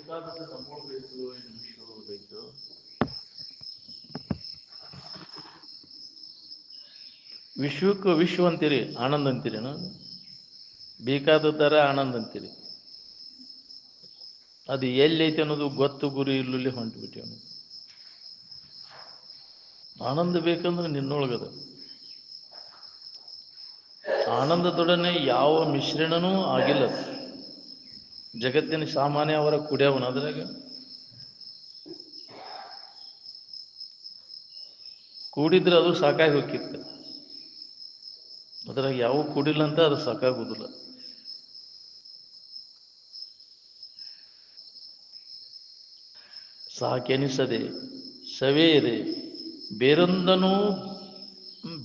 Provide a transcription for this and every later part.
ಬೇಕಾದಷ್ಟು ಸಂಪೂರ್ಣ ಬೇಕು ವಿಶ್ವ ಬೇಕು. ವಿಶ್ವಕ್ಕೆ ವಿಶ್ವ ಅಂತೀರಿ, ಆನಂದ ಅಂತೀರೇನು? ಬೇಕಾದದ್ದಾರ ಆನಂದ ಅಂತೀರಿ. ಅದು ಎಲ್ಲೈತೆ ಅನ್ನೋದು ಗೊತ್ತು ಗುರಿ ಇಲ್ಲಲ್ಲಿ ಹೊಂಟ್ಬಿಟ್ಟಿವ. ಆನಂದ ಬೇಕಂದ್ರೆ ನಿನ್ನೊಳಗದ. ಆನಂದದೊಡನೆ ಯಾವ ಮಿಶ್ರಣನೂ ಆಗಿಲ್ಲ. ಜಗತ್ತಿನ ಸಾಮಾನ್ಯ ಅವರ ಕುಡಿಯವನ ಅದ್ರಾಗ ಕೂಡಿದ್ರೆ ಅದು ಸಾಕಾಗಿ ಹೋಗಿತ್ತು. ಅದ್ರಾಗ ಯಾವ ಕೂಡಿಲ್ಲ ಅಂತ ಅದು ಸಾಕಾಗುವುದಿಲ್ಲ. ಸಾಕೆನಿಸದೆ ಸವೆಯದೆ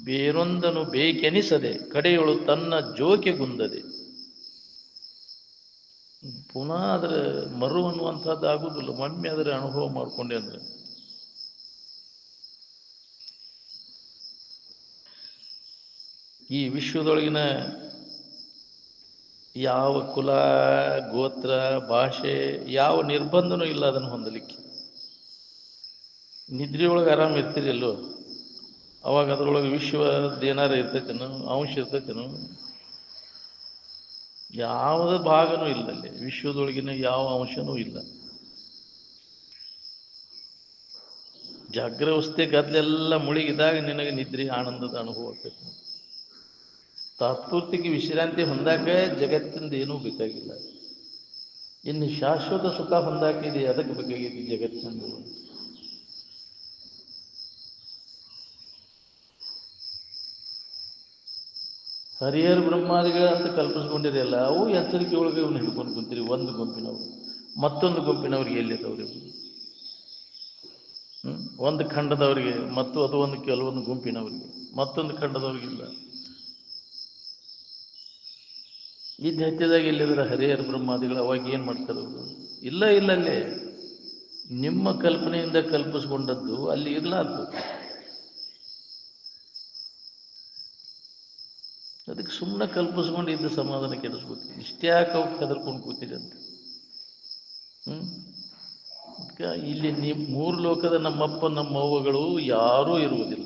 ಬೇರೊಂದನು ಬೇಕೆನಿಸದೆ ಕಡೆಯೊಳು ತನ್ನ ಜೋಕೆಗುಂದದೆ. ಪುನಃ ಅದರ ಮರು ಅನ್ನುವಂಥದ್ದು ಆಗುದಿಲ್ಲ. ಒಮ್ಮೆ ಅದರ ಅನುಭವ ಮಾಡಿಕೊಂಡೆ ಅಂದ್ರೆ ಈ ವಿಶ್ವದೊಳಗಿನ ಯಾವ ಕುಲ ಗೋತ್ರ ಭಾಷೆ ಯಾವ ನಿರ್ಬಂಧನೂ ಇಲ್ಲ ಅದನ್ನು ಹೊಂದಲಿಕ್ಕೆ. ನಿದ್ರೆಯೊಳಗೆ ಆರಾಮ ಇರ್ತೀರಿಲ್ಲೋ, ಅವಾಗ ಅದ್ರೊಳಗೆ ವಿಶ್ವದ ಏನಾರ ಇರ್ತೈತೇನು, ಅಂಶ ಇರ್ತೈತೇನು? ಯಾವುದೇ ಭಾಗನೂ ಇಲ್ಲಲ್ಲಿ. ವಿಶ್ವದೊಳಗಿನ ಯಾವ ಅಂಶನೂ ಇಲ್ಲ. ಜಾಗ್ರವಸ್ಥೆ ಗದ್ದಲೆಲ್ಲ ಮುಳುಗಿದಾಗ ನಿನಗೆ ನಿದ್ರೆ ಆನಂದದ ಅನುಭವ ಆಗ್ತೈತೆ. ತಾತ್ಪೂರ್ತಿಕ ವಿಶ್ರಾಂತಿ ಹೊಂದಾಕ ಜಗತ್ತಿಂದ ಏನೂ ಬೇಕಾಗಿಲ್ಲ. ಇನ್ನು ಶಾಶ್ವತ ಸುಖ ಹೊಂದಾಕಿದೆ, ಅದಕ್ಕೆ ಬೇಕಾಗಿದೆ ಜಗತ್ತಿನ. ಹರಿಹರ ಬ್ರಹ್ಮಾದಿಗಳ ಅಂತ ಕಲ್ಪಿಸ್ಕೊಂಡಿರಲ್ಲ, ಅವು ಎಚ್ಚರಿಕೆ ಒಳಗೆ ಇವನ್ನ ಹಿಡ್ಕೊಂಡು ಕುಂತೀರಿ. ಒಂದು ಗುಂಪಿನವರು ಮತ್ತೊಂದು ಗುಂಪಿನವ್ರಿಗೆ ಎಲ್ಲಿದ್ದವ್ರಿ? ಒಂದು ಖಂಡದವರಿಗೆ ಮತ್ತು ಅದು ಒಂದು ಕೆಲವೊಂದು ಗುಂಪಿನವರಿಗೆ, ಮತ್ತೊಂದು ಖಂಡದವ್ರಿಗಿಲ್ಲ. ಇದ್ದ ಹೆಚ್ಚಿದಾಗ ಎಲ್ಲಿದ್ರೆ ಹರಿಹರ ಬ್ರಹ್ಮಾದಿಗಳು ಅವಾಗ ಏನು ಮಾಡ್ತಾರೆ ಅವರು? ಇಲ್ಲ ಅಲ್ಲೇ ನಿಮ್ಮ ಕಲ್ಪನೆಯಿಂದ ಕಲ್ಪಿಸ್ಕೊಂಡದ್ದು ಅಲ್ಲಿ ಇರ್ಲಾರ್ದು. ಅದಕ್ಕೆ ಸುಮ್ಮನೆ ಕಲ್ಪಿಸ್ಕೊಂಡು ಇದ್ದ ಸಮಾಧಾನ ಕೆಡಿಸ್ಬೇಕು. ಇಷ್ಟೇ ಯಾಕೆ ಅವ್ರು ಹೆದರ್ಕೊಂಡು ಕೂತಿದೆ ಅಂತ. ಇಲ್ಲಿ ಮೂರು ಲೋಕದ ನಮ್ಮಪ್ಪ ನಮ್ಮವ್ವಗಳು ಯಾರೂ ಇರುವುದಿಲ್ಲ.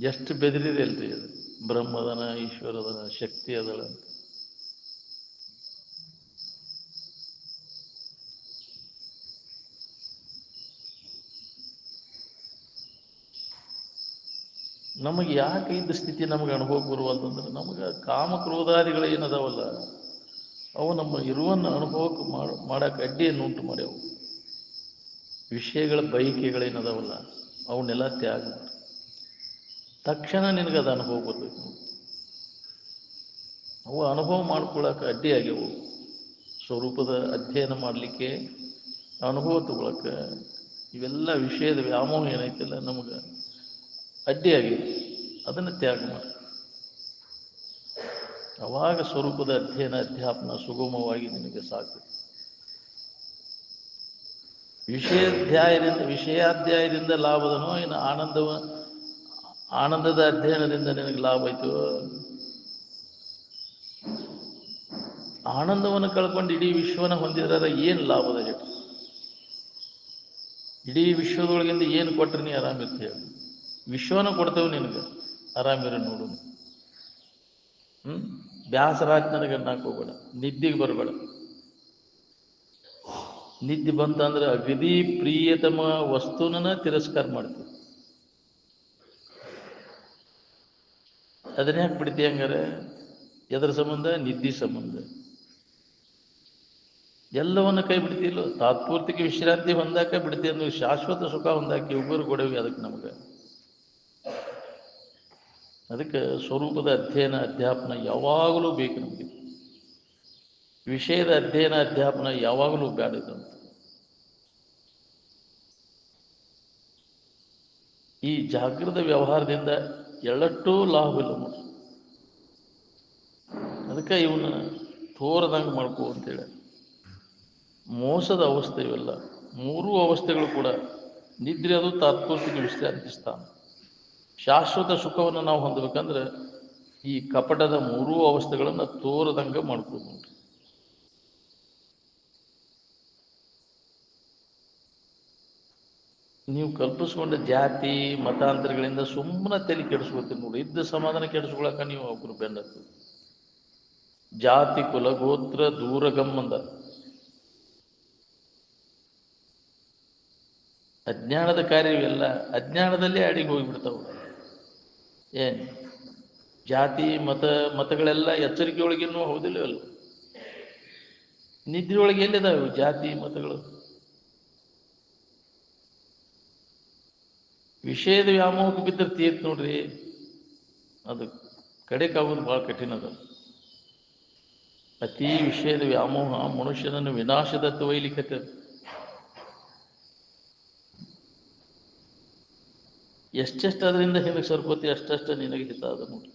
ಎಷ್ಟು ಬೆದರಿದೆ ಅಲ್ರಿ ಅದು. ಬ್ರಹ್ಮದನ, ಈಶ್ವರದನ, ಶಕ್ತಿ ಅದಳ ಅಂತ. ನಮಗೆ ಯಾಕೆ ಇದ್ದ ಸ್ಥಿತಿ ನಮಗೆ ಅನುಭವ ಬರುವಂತಂದ್ರೆ, ನಮಗೆ ಕಾಮಕ್ರೋಧಾದಿಗಳು ಏನದಾವಲ್ಲ ಅವು ನಮ್ಮ ಇರುವನ್ನ ಅನುಭವಕ್ಕೆ ಮಾಡಕ್ಕೆ ಅಡ್ಡಿಯನ್ನು ಉಂಟು ಮಾಡ್ಯಾವು. ವಿಷಯಗಳ ಬಯಕೆಗಳೇನದಾವಲ್ಲ ಅವನ್ನೆಲ್ಲ ತ್ಯಾಗ ತಕ್ಷಣ ನಿನಗದು ಅನುಭವ ಬರ್ಬೇಕು. ಅವು ಅನುಭವ ಮಾಡ್ಕೊಳ್ಳೋಕೆ ಅಡ್ಡಿಯಾಗ್ಯವು. ಸ್ವರೂಪದ ಅಧ್ಯಯನ ಮಾಡಲಿಕ್ಕೆ, ಅನುಭವ ತಗೊಳಕ್ಕೆ ಇವೆಲ್ಲ ವಿಷಯದ ವ್ಯಾಮೋಹ ಏನೈತಿಲ್ಲ ನಮಗೆ ಅಡ್ಡಿಯಾಗಿದೆ. ಅದನ್ನು ತ್ಯಾಗ ಮಾಡಿ ಅವಾಗ ಸ್ವರೂಪದ ಅಧ್ಯಯನ ಅಧ್ಯಾಪನ ಸುಗಮವಾಗಿ ನಿನಗೆ ಸಾಕು. ವಿಷಯಾಧ್ಯಾಯದಿಂದ ಲಾಭದನೋ ಇನ್ನು ಆನಂದದ ಅಧ್ಯಯನದಿಂದ ನಿನಗೆ ಲಾಭ ಆಯ್ತು. ಆನಂದವನ್ನು ಕಳ್ಕೊಂಡು ಇಡೀ ವಿಶ್ವನ ಹೊಂದಿದ್ರೆ ಏನು ಲಾಭದ ಹೇಳಿ? ಇಡೀ ವಿಶ್ವದೊಳಗಿಂದ ಏನು ಕೊಟ್ಟರೆ ನೀ ಆರಾಮಿರ್ತೀಯ? ವಿಶ್ವನ ಕೊಡ್ತೇವೆ ನಿನಗೆ, ಆರಾಮಿರ ನೋಡು. ಬ್ಯಾಸರಾತ್ ನನಗೆ ಅನ್ನಕ್ಕೆ ಹೋಗ್ಬೇಡ, ನಿದ್ದಿಗೆ ಬರಬೇಡ. ನಿದ್ದೆ ಬಂತಂದ್ರೆ ಅಗದಿ ಪ್ರಿಯತಮ ವಸ್ತುನ ತಿರಸ್ಕಾರ ಮಾಡ್ತೀವಿ. ಅದನ್ನ ಯಾಕೆ ಬಿಡ್ತೀಯ ಹಂಗಾರೆ? ಎದರ ಸಂಬಂಧ? ನಿದ್ದೆ ಸಂಬಂಧ. ಎಲ್ಲವನ್ನ ಕೈ ಬಿಡ್ತಿಲ್ಲ. ತಾತ್ಪೂರ್ತಿಕ ವಿಶ್ರಾಂತಿ ಹೊಂದಾಕ ಬಿಡ್ತೀವಿ ಅಂದ್ರೆ ಶಾಶ್ವತ ಸುಖ ಹೊಂದಾಕಿ ಉಗುರು ಕೊಡವಿ. ಅದಕ್ಕೆ ನಮಗೆ ಅದಕ್ಕೆ ಸ್ವರೂಪದ ಅಧ್ಯಯನ ಅಧ್ಯಾಪನ ಯಾವಾಗಲೂ ಬೇಕು ನಮಗೆ. ವಿಷಯದ ಅಧ್ಯಯನ ಅಧ್ಯಾಪನ ಯಾವಾಗಲೂ ಬೇಡದಂತ. ಈ ಜಾಗೃತ ವ್ಯವಹಾರದಿಂದ ಎಳ್ಳಟ್ಟೂ ಲಾಭವಿಲ್ಲ ನೋಡಿ. ಅದಕ್ಕೆ ಇವನ್ನ ತೋರದಂಗೆ ಮಾಡ್ಕೋ ಅಂತೇಳಿ. ಮೋಸದ ಅವಸ್ಥೆ ಇವೆಲ್ಲ. ಮೂರೂ ಅವಸ್ಥೆಗಳು ಕೂಡ ನಿದ್ರೆ ಅದು ತಾತ್ಪೂರ್ತಿಕ ವಿಶ್ರಾಂತಿ ಸ್ಥಾನ. ಶಾಶ್ವತ ಸುಖವನ್ನು ನಾವು ಹೊಂದಬೇಕಂದ್ರೆ ಈ ಕಪಟದ ಮೂರೂ ಅವಸ್ಥೆಗಳನ್ನು ತೋರದಂಗೆ ಮಾಡ್ಕೋದು. ನೀವು ಕಲ್ಪಿಸ್ಕೊಂಡ ಜಾತಿ ಮತಾಂತರಗಳಿಂದ ಸುಮ್ಮನೆ ತಲೆ ಕೆಡಿಸ್ಕೊತೀರಿ ನೋಡಿ. ಇದ್ದ ಸಮಾಧಾನ ಕೆಡಿಸ್ಕೊಳಕ ನೀವು ಒಬ್ರು ಬೆನ್ನತ್ತು. ಜಾತಿ ಕುಲ ಗೋತ್ರ ದೂರಗಮ್ಮಂದ ಅಜ್ಞಾನದ ಕಾರ್ಯವೆಲ್ಲ ಅಜ್ಞಾನದಲ್ಲೇ ಅಡಿಗೆ ಹೋಗಿಬಿಡ್ತಾವೆ. ಏನು ಜಾತಿ ಮತಗಳೆಲ್ಲ ಎಚ್ಚರಿಕೆ ಒಳಗಿನ್ನೂ ಹೌದಿಲ್ಲವಲ್ಲ. ನಿದ್ರೆಯೊಳಗೆ ಎಲ್ಲಿದಾವೆ ಜಾತಿ ಮತಗಳು? ವಿಷಯದ ವ್ಯಾಮೋಹಕ್ಕೆ ಬಿದ್ದರೆ ತೀರ್ತು ನೋಡ್ರಿ, ಅದು ಕಡೆಕಾಗೋದು ಭಾಳ ಕಠಿಣ ಅದ. ಅತಿ ವಿಷಯದ ವ್ಯಾಮೋಹ ಮನುಷ್ಯನನ್ನು ವಿನಾಶದತ್ತ ಒಯ್ಲಿಕ್ಕೆ. ಎಷ್ಟೆಷ್ಟು ಅದರಿಂದ ಹಿಂದಕ್ಕೆ ಸರ್ಕೋತಿ ಅಷ್ಟಷ್ಟು ನಿನಗೆ ಹಿತ ಅದ ನೋಡಿ.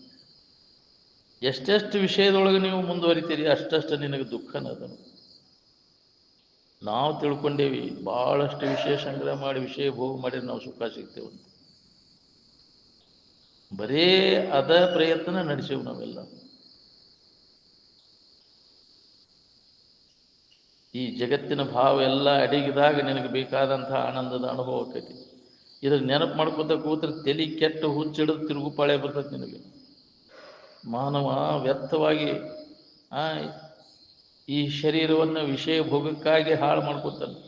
ಎಷ್ಟೆಷ್ಟು ವಿಷಯದೊಳಗೆ ನೀವು ಮುಂದುವರಿತೀರಿ ಅಷ್ಟಷ್ಟು ನಿನಗೆ ದುಃಖನ ಅದ. ನಾವು ತಿಳ್ಕೊಂಡೇವಿ ಭಾಳಷ್ಟು ವಿಷಯ ಸಂಗ್ರಹ ಮಾಡಿ ವಿಷಯ ಭೋಗ ಮಾಡಿ ನಾವು ಸುಖ ಸಿಗ್ತೇವೆ. ಬರೇ ಅದ ಪ್ರಯತ್ನ ನಡೆಸೇವು ನಾವೆಲ್ಲ. ಈ ಜಗತ್ತಿನ ಭಾವ ಎಲ್ಲ ಅಡಗಿದಾಗ ನಿನಗೆ ಬೇಕಾದಂತಹ ಆನಂದದ ಅನುಭವ ಆಕೈತಿ. ಇದ್ರ ನೆನಪು ಮಾಡ್ಕೊತ ಕೂತ್ರೆ ತಲೆ ಕೆಟ್ಟು ಹುಚ್ಚಿಡಿದು ತಿರುಗುಪಾಳೆ ಬರ್ತದೆ ನಿನಗೆ. ಮಾನವ ವ್ಯರ್ಥವಾಗಿ ಈ ಶರೀರವನ್ನು ವಿಷಯ ಭೋಗಕ್ಕಾಗಿ ಹಾಳು ಮಾಡ್ಕೊತಾನೆ.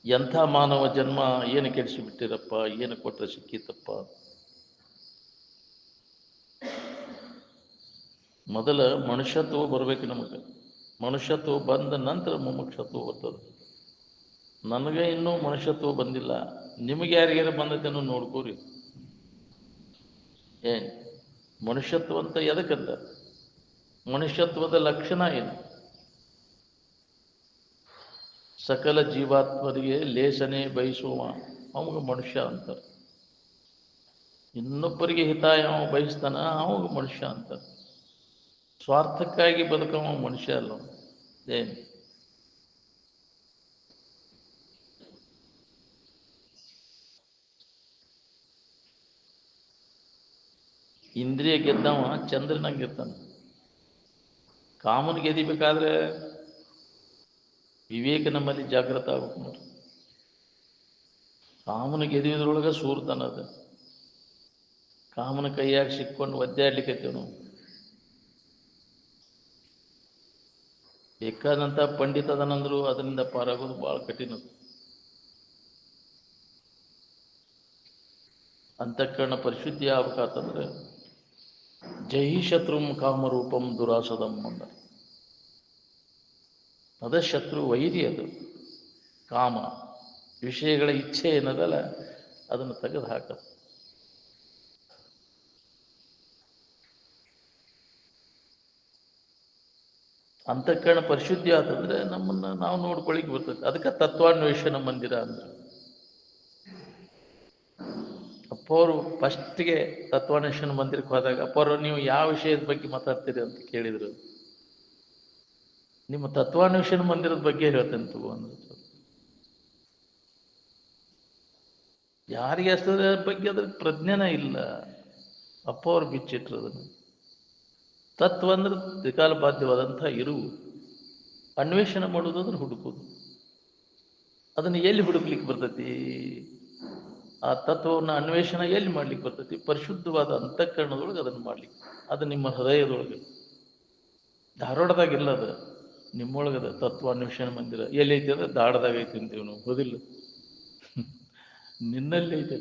ಎಂಥ ಮಾನವ ಜನ್ಮ ಏನು ಕೆಡಿಸಿಬಿಟ್ಟಿರಪ್ಪ, ಏನು ಕೊಟ್ಟರೆ ಸಿಕ್ಕಿತಪ್ಪ. ಮೊದಲ ಮನುಷ್ಯತ್ವ ಬರಬೇಕು ನಮಗೆ. ಮನುಷ್ಯತ್ವ ಬಂದ ನಂತರ ಮುಮುಕ್ಷತ್ವ ಬರ್ತದೆ. ನನಗೆ ಇನ್ನೂ ಮನುಷ್ಯತ್ವ ಬಂದಿಲ್ಲ, ನಿಮಗೆ ಯಾರಿಗಾರ ಬಂದೈತೇನೋ ನೋಡ್ಕೋರಿ. ಏನು ಮನುಷ್ಯತ್ವ ಅಂತ ಎದಕ್ಕಂತ? ಮನುಷ್ಯತ್ವದ ಲಕ್ಷಣ ಏನು? ಸಕಲ ಜೀವಾತ್ಮರಿಗೆ ಲೇಸನೆ ಬಯಸುವ ಅವಾಗ ಮನುಷ್ಯ ಅಂತಾರೆ. ಇನ್ನೊಬ್ಬರಿಗೆ ಹಿತ ಯಾವ ಬಯಸ್ತಾನ ಅವಾಗ ಮನುಷ್ಯ ಅಂತಾರೆ. ಸ್ವಾರ್ಥಕ್ಕಾಗಿ ಬದುಕವ ಮನುಷ್ಯ ಅಲ್ಲ. ಏನು ಇಂದ್ರಿಯ ಗೆದ್ದವ ಚಂದ್ರನಂಗೆ ಗೆದ್ದಾನೆ. ಕಾಮನ್ ಗೆದಿಬೇಕಾದ್ರೆ ವಿವೇಕ ನಮ್ಮಲ್ಲಿ ಜಾಗೃತ ಆಗ್ಬೇಕು ನೋಡಿ. ಕಾಮನ ಗೆದಿಯೋದ್ರೊಳಗೆ ಸೂರ್ತನದ. ಕಾಮನ ಕೈಯಾಗ ಸಿಕ್ಕೊಂಡು ಒದ್ದಾಡ್ಲಿಕ್ಕೈತೇವೆ ನಾವು. ಬೇಕಾದಂಥ ಪಂಡಿತ ಅದನಂದ್ರು ಅದರಿಂದ ಪಾರಾಗೋದು ಭಾಳ ಕಠಿಣ. ಅಂತಃಕರಣ ಪರಿಶುದ್ಧಿ ಆಗ್ಬೇಕಾತಂದ್ರೆ ಜೈ ಶತ್ರುಂ ಕಾಮರೂಪಂ ದುರಾಸದಂ ಅಂದ. ಅದ ಶತ್ರು ವೈರಿ. ಅದು ಕಾಮ ವಿಷಯಗಳ ಇಚ್ಛೆ ಏನದಲ್ಲ ಅದನ್ನು ತೆಗೆದು ಹಾಕದು. ಅಂತಃಕರಣ ಪರಿಶುದ್ಧಿ ಆತಂದ್ರೆ ನಮ್ಮನ್ನು ನಾವು ನೋಡ್ಕೊಳ್ಳಿಕ್ಕೆ ಬರ್ತದೆ. ಅದಕ್ಕೆ ತತ್ವಾನ್ವೇಷಣ ಮಂದಿರ ಅಂದ್ರೆ. ಅಪ್ಪವರು ಫಸ್ಟ್ಗೆ ತತ್ವಾನ್ವೇಷಣ ಮಂದಿರಕ್ಕೆ ಹೋದಾಗ ಅಪ್ಪವರು ನೀವು ಯಾವ ವಿಷಯದ ಬಗ್ಗೆ ಮಾತಾಡ್ತೀರಿ ಅಂತ ಕೇಳಿದ್ರು. ನಿಮ್ಮ ತತ್ವಾನ್ವೇಷಣ ಮಂದಿರದ ಬಗ್ಗೆ ಹೇಳ್ತೇನೆ ತಗೋ ಅಂದ್ರೆ. ಯಾರಿಗೆ ಅಷ್ಟರ ಬಗ್ಗೆ ಅದ್ರ ಪ್ರಜ್ಞೆನ ಇಲ್ಲ. ಅಪ್ಪ ಅವ್ರು ಬಿಚ್ಚಿಟ್ರು ಅದನ್ನು. ತತ್ವ ಅಂದ್ರೆ ತ್ರಿಕಾಲ ಬಾಧ್ಯವಾದಂಥ ಇರುವು. ಅನ್ವೇಷಣೆ ಮಾಡೋದು ಅಂದ್ರೆ ಹುಡುಕೋದು. ಅದನ್ನು ಎಲ್ಲಿ ಹುಡುಕ್ಲಿಕ್ಕೆ ಬರ್ತೈತಿ? ಆ ತತ್ವವನ್ನು ಅನ್ವೇಷಣೆ ಎಲ್ಲಿ ಮಾಡ್ಲಿಕ್ಕೆ ಬರ್ತೈತಿ? ಪರಿಶುದ್ಧವಾದ ಅಂತಃಕರಣದೊಳಗೆ ಅದನ್ನು ಮಾಡ್ಲಿಕ್ಕೆ. ಅದು ನಿಮ್ಮ ಹೃದಯದೊಳಗೆ. ಧಾರವಾಡದಾಗ ಇಲ್ಲ, ಅದು ನಿಮ್ಮೊಳಗದ ತತ್ವ ಅನ್ವೇಷಣೆ ಮಂದಿರ. ಎಲ್ಲಿ ಐತಿ ಅಂದ್ರೆ ದಾಡದಾಗ ಐತಿ ಅಂತೀವಿ ನಾವು, ಹೋದಿಲ್ಲ? ನಿನ್ನಲ್ಲಿ ಐತೆ.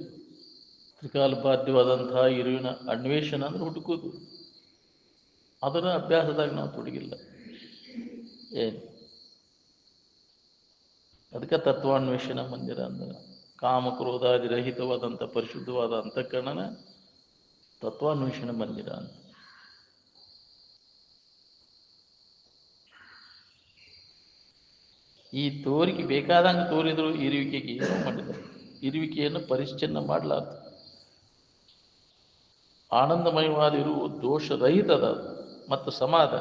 ತ್ರಿಕಾಲ ಬಾಧ್ಯವಾದಂತಹ ಇರುವಿನ ಅನ್ವೇಷಣೆ ಅಂದ್ರೆ ಹುಡುಕೋದು. ಅದರ ಅಭ್ಯಾಸದಾಗ ನಾವು ತೊಡಗಿಲ್ಲ. ಏನು ಅದಕ್ಕೆ ತತ್ವಾನ್ವೇಷಣ ಮಂದಿರ ಅಂದ್ರೆ ಕಾಮಕ್ರೋಧಾದಿ ರಹಿತವಾದಂಥ ಪರಿಶುದ್ಧವಾದ ಅಂತಃಕರಣನ ತತ್ವಾನ್ವೇಷಣ ಮಂದಿರ ಅಂತ. ಈ ತೋರಿಕೆ ಬೇಕಾದಂಗೆ ತೋರಿದ್ರು ಇರುವಿಕೆಗೆ ಏನೋ ಮಾಡಿದ್ದಾರೆ. ಇರುವಿಕೆಯನ್ನು ಪರಿಚ್ಛಿನ್ನ ಮಾಡಲಾರ್ದು ಆನಂದಮಯವಾದ ಇರುವು ದೋಷರಹಿತದ ಮತ್ತು ಸಮಾಧ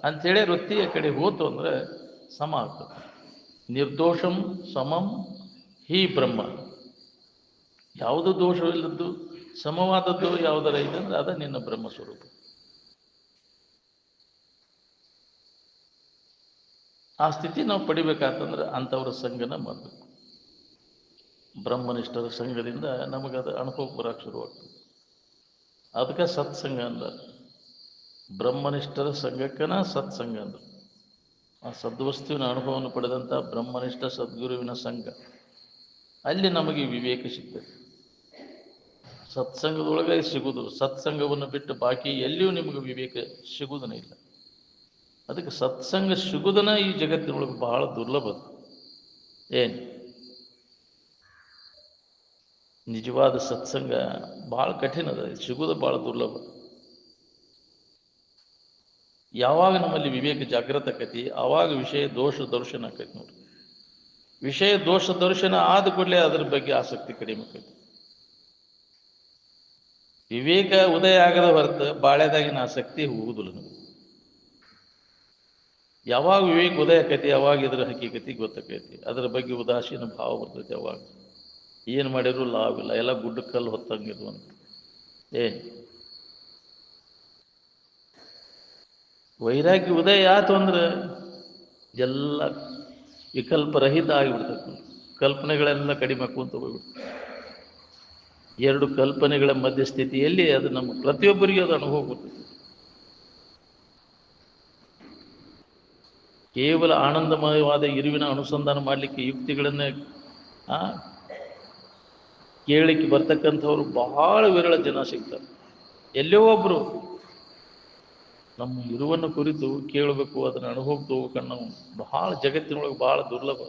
ಅಂಥೇಳಿ ವೃತ್ತಿಯ ಕಡೆ ಹೋತು ಅಂದರೆ ಸಮ ಆಗ್ತದೆ. ನಿರ್ದೋಷಂ ಸಮಂ ಹಿ ಬ್ರಹ್ಮ. ಯಾವುದು ದೋಷವಿಲ್ಲದ್ದು ಸಮವಾದದ್ದು ಯಾವುದರ ಇದೆ ಅಂದರೆ ಅದ ನಿನ್ನ ಬ್ರಹ್ಮಸ್ವರೂಪ. ಆ ಸ್ಥಿತಿ ನಾವು ಪಡಿಬೇಕಾತಂದ್ರೆ ಅಂಥವ್ರ ಸಂಘನ ಮಾಡಬೇಕು. ಬ್ರಹ್ಮನಿಷ್ಠರ ಸಂಘದಿಂದ ನಮಗದು ಅನುಭವಕ್ಕೆ ಬರೋಕ್ಕೆ ಶುರುವಾಗ್ತದೆ. ಅದಕ್ಕೆ ಸತ್ಸಂಗ ಅಂದ. ಬ್ರಹ್ಮನಿಷ್ಠರ ಸಂಘಕ್ಕನ ಸತ್ಸಂಗ ಅಂದರು. ಆ ಸದ್ವಸ್ತುವಿನ ಅನುಭವವನ್ನು ಪಡೆದಂಥ ಬ್ರಹ್ಮನಿಷ್ಠ ಸದ್ಗುರುವಿನ ಸಂಘ, ಅಲ್ಲಿ ನಮಗೆ ವಿವೇಕ ಸಿಗ್ತದೆ. ಸತ್ಸಂಗದೊಳಗೆ ಸಿಗುವುದು. ಸತ್ಸಂಗವನ್ನು ಬಿಟ್ಟು ಬಾಕಿ ಎಲ್ಲಿಯೂ ನಿಮಗೆ ವಿವೇಕ ಸಿಗುವುದನೇ ಇಲ್ಲ. ಅದಕ್ಕೆ ಸತ್ಸಂಗ ಸಿಗುವುದನ್ನ ಈ ಜಗತ್ತಿನೊಳಗೆ ಬಹಳ ದುರ್ಲಭ. ಏನು ನಿಜವಾದ ಸತ್ಸಂಗ ಭಾಳ ಕಠಿಣ ಅದ, ಸಿಗುವುದು ಭಾಳ ದುರ್ಲಭ. ಯಾವಾಗ ನಮ್ಮಲ್ಲಿ ವಿವೇಕ ಜಾಗೃತ ಆಕೈತಿ ಆವಾಗ ವಿಷಯ ದೋಷ ದರ್ಶನ ಆಕೈತಿ. ನೋಡಿ, ವಿಷಯ ದೋಷ ದರ್ಶನ ಆದ ಕೂಡಲೇ ಅದರ ಬಗ್ಗೆ ಆಸಕ್ತಿ ಕಡಿಮೆ ಆಕೈತಿ. ವಿವೇಕ ಉದಯ ಆಗದ ಹೊರತು ಬಾಳ್ಯದಾಗಿನ ಆಸಕ್ತಿ ಹೋಗುದಿಲ್ಲ ನಮಗೆ. ಯಾವಾಗ ವಿವೇಕ ಉದಯ ಆಕೈತಿ ಯಾವಾಗ ಇದರ ಹಕ್ಕಿಕತಿ ಗೊತ್ತಾಕೈತಿ, ಅದರ ಬಗ್ಗೆ ಉದಾಸೀನ ಭಾವ ಬರ್ತೈತಿ. ಅವಾಗ ಏನು ಮಾಡಿದ್ರು ಲಾಭ ಇಲ್ಲ, ಎಲ್ಲ ಗುಡ್ಡ ಕಲ್ಲು ಹೊತ್ತಂಗಿದ್ವು ಅಂತ. ವೈರಾಗ್ಯ ಉದಯ ಆಯ್ತು ಅಂದ್ರೆ ಎಲ್ಲ ವಿಕಲ್ಪರಹಿತ ಆಗಿಬಿಡ್ತೈತೆ. ಕಲ್ಪನೆಗಳೆಲ್ಲ ಕಡಿಮೆ ಆಕ್ಕೊಂತ ಹೋಗ್ಬಿಡ್ತದೆ. ಎರಡು ಕಲ್ಪನೆಗಳ ಮಧ್ಯಸ್ಥಿತಿಯಲ್ಲಿ ಅದು ನಮ್ಮ ಪ್ರತಿಯೊಬ್ಬರಿಗೂ ಅದು ಅನುಭವ ಬರ್ತೈತಿ. ಕೇವಲ ಆನಂದಮಯವಾದ ಇರುವಿನ ಅನುಸಂಧಾನ ಮಾಡಲಿಕ್ಕೆ ಯುಕ್ತಿಗಳನ್ನೇ ಕೇಳಲಿಕ್ಕೆ ಬರ್ತಕ್ಕಂಥವ್ರು ಬಹಳ ವಿರಳ ಜನ ಸಿಗ್ತಾರೆ. ಎಲ್ಲೋ ಒಬ್ರು ನಮ್ಮ ಇರುವನ್ನು ಕುರಿತು ಕೇಳಬೇಕು, ಅದನ್ನು ಅನುಭವಕ್ಕೆ ಹೋಗ್ಬೇಕನ್ನೋ ಬಹಳ ಜಗತ್ತಿನೊಳಗೆ ಬಹಳ ದುರ್ಲಭ.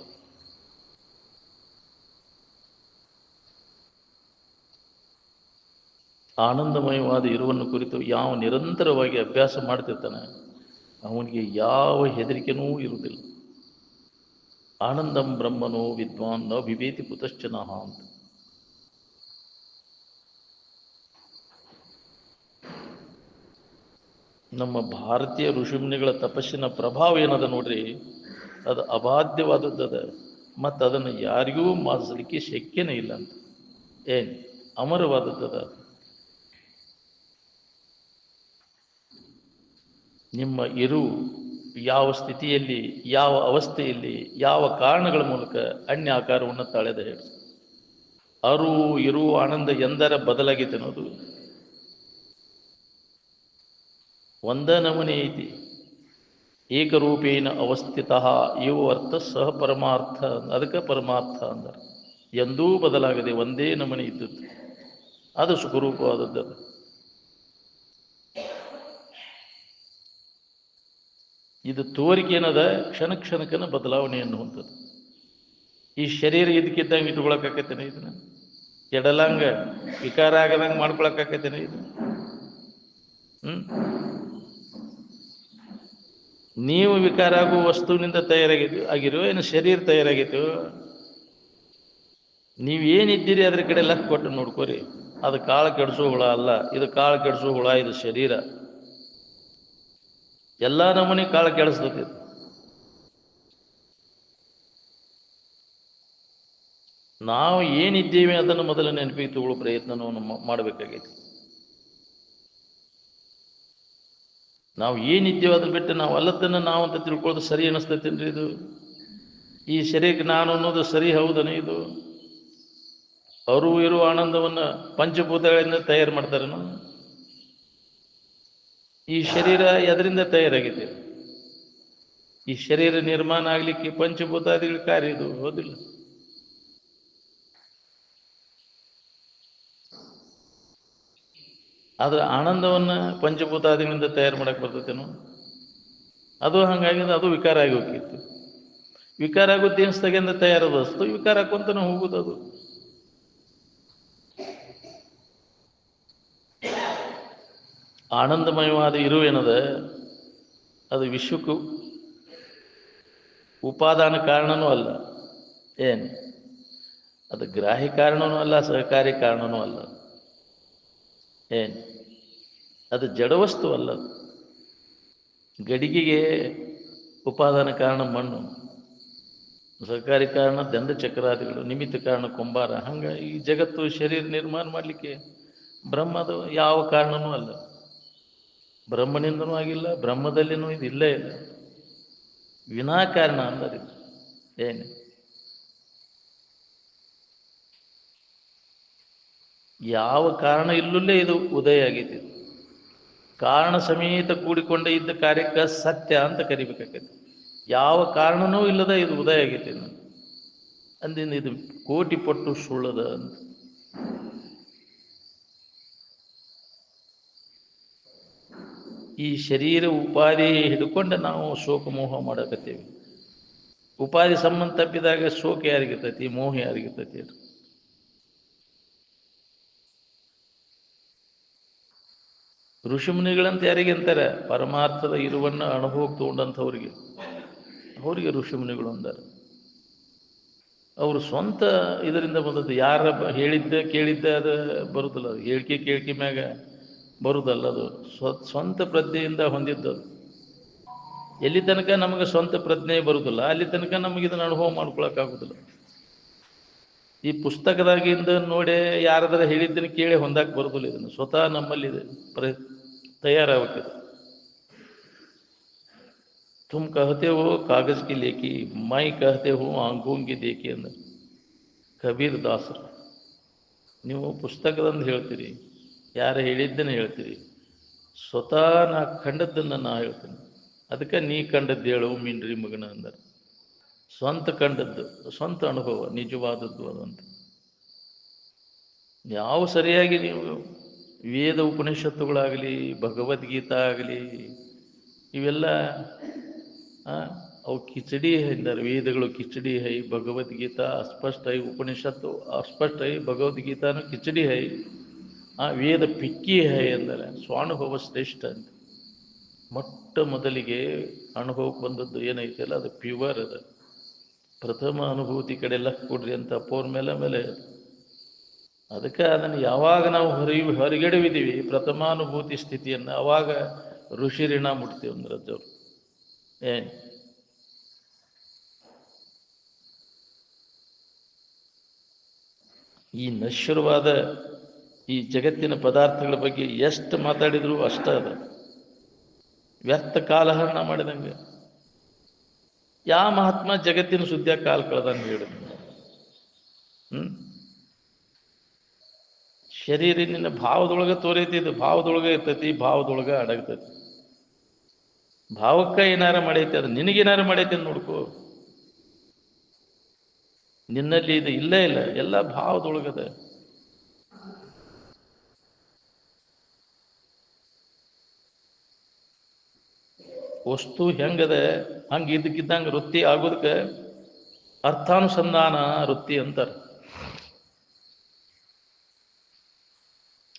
ಆನಂದಮಯವಾದ ಇರುವನ್ನು ಕುರಿತು ಯಾವ ನಿರಂತರವಾಗಿ ಅಭ್ಯಾಸ ಮಾಡ್ತಿರ್ತಾನೆ ಅವನಿಗೆ ಯಾವ ಹೆದರಿಕೆನೂ ಇರುವುದಿಲ್ಲ. ಆನಂದಂ ಬ್ರಹ್ಮನೋ ವಿದ್ವಾನ್ ನ ವಿವೇತಿ ಕುತಶ್ಚನಃ ಅಂತ. ನಮ್ಮ ಭಾರತೀಯ ಋಷಿಮುನಿಗಳ ತಪಸ್ಸಿನ ಪ್ರಭಾವ ಏನದ ನೋಡ್ರಿ, ಅದು ಅಬಾಧ್ಯವಾದದ್ದದ. ಮತ್ತು ಅದನ್ನು ಯಾರಿಗೂ ಮಾಡಿಸಲಿಕ್ಕೆ ಶಕ್ಯನೇ ಇಲ್ಲ ಅಂತ. ಅಮರವಾದದ್ದದ. ನಿಮ್ಮ ಇರು ಯಾವ ಸ್ಥಿತಿಯಲ್ಲಿ, ಯಾವ ಅವಸ್ಥೆಯಲ್ಲಿ, ಯಾವ ಕಾರಣಗಳ ಮೂಲಕ ಅನ್ಯ ಆಕಾರವನ್ನು ತಾಳೆದ ಹೇಳಿ. ಅರು ಇರು ಆನಂದ ಎಂದರ ಬದಲಾಗೈತೆ ಅನ್ನೋದು ಒಂದ ನಮನೆ ಐತಿ. ಏಕರೂಪೇಣ ಅವಸ್ಥಿತ ಇವು ಅರ್ಥ ಸಹ ಪರಮಾರ್ಥ. ಅದಕ್ಕೆ ಪರಮಾರ್ಥ ಅಂದರು. ಎಂದೂ ಬದಲಾಗದೆ ಒಂದೇ ನಮನೆ ಇದ್ದದ್ದು, ಅದು ಸುಖರೂಪವಾದದ್ದು. ಇದು ತೋರಿಕೆ ಏನದ, ಕ್ಷಣ ಕ್ಷಣಕ್ಕನ ಬದಲಾವಣೆ ಅನ್ನುವಂಥದ್ದು. ಈ ಶರೀರ ಇದಕ್ಕಿದ್ದಂಗೆ ಇಟ್ಕೊಳಕಾಕತ್ತೇನೆ, ಇದನ್ನ ಕೆಡಲಂಗ ವಿಕಾರ ಆಗದಂಗೆ ಮಾಡ್ಕೊಳಕಾಕತ್ತೇನೆ ಇದು. ನೀವು ವಿಕಾರ ಆಗುವ ವಸ್ತುವಿನಿಂದ ಆಗಿರೋ ಏನು ಶರೀರ ತಯಾರಾಗಿತ್ತು? ನೀವೇನಿದ್ದೀರಿ ಅದ್ರ ಕಡೆ ಲಕ್ಷ ಕೊಟ್ಟು ನೋಡ್ಕೋರಿ. ಅದು ಕಾಳು ಕೆಡಿಸೋ ಹುಳ ಅಲ್ಲ, ಇದು ಕಾಳು ಕೆಡಿಸೋ ಹುಳ, ಇದು ಶರೀರ. ಎಲ್ಲ ನಮೂನಿ ಕಾಳು ಕೆಡಿಸ್ತದೆ. ನಾವು ಏನಿದ್ದೇವೆ ಅದನ್ನು ಮೊದಲು ನೆನಪಿಗೆ ತಗೊಳ್ಳೋ ಪ್ರಯತ್ನವನ್ನು ಮಾಡಬೇಕಾಗೈತಿ. ನಾವು ಏನಿದ್ದೇವೆ ಅದನ್ನ ಬಿಟ್ಟು ನಾವು ಅಲ್ಲದನ್ನು ನಾವು ಅಂತ ತಿಳ್ಕೊಳ್ಳೋದು ಸರಿ ಅನಿಸ್ತೈತೇನ್ರಿ? ಇದು ಈ ಶರೀರಕ್ಕೆ ನಾನು ಅನ್ನೋದು ಸರಿ ಹೌದನೇ? ಇದು ಅವರು ಇರುವ ಆನಂದವನ್ನು ಪಂಚಭೂತಗಳಿಂದ ತಯಾರು ಮಾಡ್ತಾರೇನು? ಈ ಶರೀರ ಎದರಿಂದ ತಯಾರಾಗಿದೆ? ಈ ಶರೀರ ನಿರ್ಮಾಣ ಆಗ್ಲಿಕ್ಕೆ ಪಂಚಭೂತಾದಿಗಳ ಕಾರ್ಯ ಇದು, ಹೌದಿಲ್ಲ? ಆದ್ರೆ ಆನಂದವನ್ನ ಪಂಚಭೂತಾದಿಗಳಿಂದ ತಯಾರು ಮಾಡಕ್ ಬರ್ತೈತೇನು? ಅದು ಹಂಗಾಗಿಂದ ಅದು ವಿಕಾರ ಆಗಿ ಹೋಗಿತ್ತು. ವಿಕಾರ ಆಗೋದು ದೇವಸ್ಥಾಗಿಂದ ತಯಾರದ ವಸ್ತು ವಿಕಾರ ಹಾಕೊಂತಾನೆ ಹೋಗುದು. ಅದು ಆನಂದಮಯವಾದ ಇರುವೇನದ, ಅದು ವಿಶ್ವಕ್ಕೂ ಉಪಾದಾನ ಕಾರಣನೂ ಅಲ್ಲ. ಅದು ಗ್ರಾಹಿ ಕಾರಣನೂ ಅಲ್ಲ, ಸಹಕಾರಿ ಕಾರಣನೂ ಅಲ್ಲ. ಅದು ಜಡವಸ್ತು ಅಲ್ಲ. ಗಡಿಗೆಗೆ ಉಪಾದಾನ ಕಾರಣ ಮಣ್ಣು, ಸಹಕಾರಿ ಕಾರಣ ದಂಡ ಚಕ್ರಾದಿಗಳು, ನಿಮಿತ್ತ ಕಾರಣ ಕುಂಬಾರ. ಹಂಗ ಈ ಜಗತ್ತು ಶರೀರ ನಿರ್ಮಾಣ ಮಾಡಲಿಕ್ಕೆ ಬ್ರಹ್ಮದ ಯಾವ ಕಾರಣನೂ ಅಲ್ಲ. ಬ್ರಹ್ಮನಿಂದನೂ ಆಗಿಲ್ಲ, ಬ್ರಹ್ಮದಲ್ಲಿನೂ ಇದು ಇಲ್ಲೇ ಇಲ್ಲ. ವಿನಾಕಾರಣ ಅಂದರೆ ಏನು ಯಾವ ಕಾರಣ ಇಲ್ಲಲ್ಲೇ ಇದು ಉದಯ ಆಗೈತಿ. ಕಾರಣ ಸಮೇತ ಕೂಡಿಕೊಂಡ ಇದ್ದ ಕಾರ್ಯಕ್ಕೆ ಸತ್ಯ ಅಂತ ಕರಿಬೇಕಾಗೈತಿ. ಯಾವ ಕಾರಣನೂ ಇಲ್ಲದ ಇದು ಉದಯ ಆಗೈತಿ ಅಂದಿಂದ ಇದು ಕೋಟಿ ಪಟ್ಟು ಸುಳ್ಳದ ಅಂತ. ಈ ಶರೀರ ಉಪಾಧಿ ಹಿಡ್ಕೊಂಡು ನಾವು ಶೋಕ ಮೋಹ ಮಾಡಕತ್ತೇವೆ. ಉಪಾಧಿ ಸಂಬಂಧ ತಪ್ಪಿದಾಗ ಶೋಕ ಯಾರಿಗಿರ್ತೈತಿ, ಮೋಹ ಯಾರಿಗಿರ್ತೈತಿ? ಋಷಿಮುನಿಗಳಂತ ಯಾರಿಗೆ ಅಂತಾರೆ? ಪರಮಾರ್ಥದ ಇರುವನ್ನು ಅನುಭವಕ್ಕೆ ತಗೊಂಡಂಥವ್ರಿಗೆ, ಅವರಿಗೆ ಋಷಿಮುನಿಗಳು ಅಂತಾರೆ. ಅವರು ಸ್ವಂತ ಇದರಿಂದ ಬಂದದ್ದು, ಯಾರ ಹೇಳಿದ್ದ ಕೇಳಿದ್ದ ಅದು ಬರುದಿಲ್ಲ. ಅದು ಹೇಳಿಕೆ ಕೇಳಿಕೆ ಮ್ಯಾಗ ಬರುದಲ್ಲ, ಅದು ಸ್ವಂತ ಪ್ರಜ್ಞೆಯಿಂದ ಹೊಂದಿದ್ದದು. ಎಲ್ಲಿ ತನಕ ನಮಗೆ ಸ್ವಂತ ಪ್ರಜ್ಞೆ ಬರುದಿಲ್ಲ ಅಲ್ಲಿ ತನಕ ನಮಗೆ ಇದನ್ನು ಅನುಭವ ಮಾಡ್ಕೊಳಕ್ಕಾಗುದಿಲ್ಲ. ಈ ಪುಸ್ತಕದಾಗಿಂದ ನೋಡಿ ಯಾರಾದರೂ ಹೇಳಿದ್ದನ್ನು ಕೇಳಿ ಹೊಂದಾಕ್ ಬರುದಿಲ್ಲ. ಇದನ್ನು ಸ್ವತಃ ನಮ್ಮಲ್ಲಿ ತಯಾರಾಗಬೇಕು. तुम कहते हो कागज की लेखी, मैं कहते हो आंखों की देखी ಅಂದ್ರೆ ಕಬೀರ್ ದಾಸರು. ನೀವು ಪುಸ್ತಕದಂದು ಹೇಳ್ತೀರಿ, ಯಾರು ಹೇಳಿದ್ದನ್ನು ಹೇಳ್ತೀರಿ, ಸ್ವತಃ ನಾ ಕಂಡದ್ದನ್ನು ನಾ ಹೇಳ್ತೀನಿ. ಅದಕ್ಕೆ ನೀ ಕಂಡದ್ದು ಹೇಳು ಮೀನ್ರಿ ಮಗನ ಅಂದರೆ. ಸ್ವಂತ ಕಂಡದ್ದು, ಸ್ವಂತ ಅನುಭವ ನಿಜವಾದದ್ದು ಅದಂತ. ಯಾವ ಸರಿಯಾಗಿ ನೀವು ವೇದ ಉಪನಿಷತ್ತುಗಳಾಗಲಿ, ಭಗವದ್ಗೀತಾ ಆಗಲಿ, ಇವೆಲ್ಲ ಅವು ಕಿಚಡಿ ಎಂದರೆ. ವೇದಗಳು ಕಿಚಡಿ ಹೈ, ಭಗವದ್ಗೀತಾ ಅಸ್ಪಷ್ಟ ಹೈ, ಉಪನಿಷತ್ತು ಅಸ್ಪಷ್ಟ ಹೈ, ಭಗವದ್ಗೀತಾನು ಕಿಚಡಿ ಹೈ, ವೇದ ಪಿಕ್ಕಿ ಹೈ ಎಂದರೆ. ಸ್ವಾನುಭವ ಶ್ರೇಷ್ಠ ಅಂತ. ಮೊಟ್ಟ ಮೊದಲಿಗೆ ಅನುಭವಕ್ಕೆ ಬಂದದ್ದು ಏನೈತಲ್ಲ ಅದು ಪ್ಯೂವರ್ ಅದ. ಪ್ರಥಮ ಅನುಭೂತಿ ಕಡೆ ಲಕ್ ಕೊಡ್ರಿ ಅಂತ ಅಪ್ಪೋರ್ ಮೇಲೆ ಅದಕ್ಕೆ ಅದನ್ನು ಯಾವಾಗ ನಾವು ಹೊರಗೆಡವಿದ್ದೀವಿ ಪ್ರಥಮಾನುಭೂತಿ ಸ್ಥಿತಿಯನ್ನು, ಅವಾಗ ಋಷಿ ಋಣ ಮುಟ್ತೀವಿ ಅಂದ್ರೆ ಅಜ್ಜವ್ರು. ಏನು ಈ ನಶ್ವರವಾದ ಈ ಜಗತ್ತಿನ ಪದಾರ್ಥಗಳ ಬಗ್ಗೆ ಎಷ್ಟು ಮಾತಾಡಿದ್ರು ಅಷ್ಟ ಅದ. ವ್ಯರ್ಥ ಕಾಲಹರಣ ಮಾಡಿದಂಗೆ. ಯಾವ ಮಹಾತ್ಮ ಜಗತ್ತಿನ ಸುದ್ದಿಯಾಗ ಕಾಲ ಕಳೆದಂಗೆ ಹೇಳಿ. ಶರೀರ ನಿನ್ನ ಭಾವದೊಳಗೆ ತೋರೈತಿ, ಭಾವದೊಳಗೆ ಇರ್ತೈತಿ, ಭಾವದೊಳಗೆ ಅಡಗ್ತೈತಿ. ಭಾವಕ್ಕ ಏನಾರ ಮಾಡೈತಿ, ಅದು ನಿನಗೇನಾರ ಮಾಡೈತಿ ಅಂತ ನೋಡ್ಕೋ. ನಿನ್ನಲ್ಲಿ ಇದು ಇಲ್ಲೇ ಇಲ್ಲ, ಎಲ್ಲ ಭಾವದೊಳಗದ. ವಸ್ತು ಹೆಂಗದ ಹಂಗೆ ಇದ್ದಕ್ಕಿದ್ದಂಗೆ ವೃತ್ತಿ ಆಗೋದಕ್ಕೆ ಅರ್ಥಾನುಸಂಧಾನ ವೃತ್ತಿ ಅಂತಾರೆ.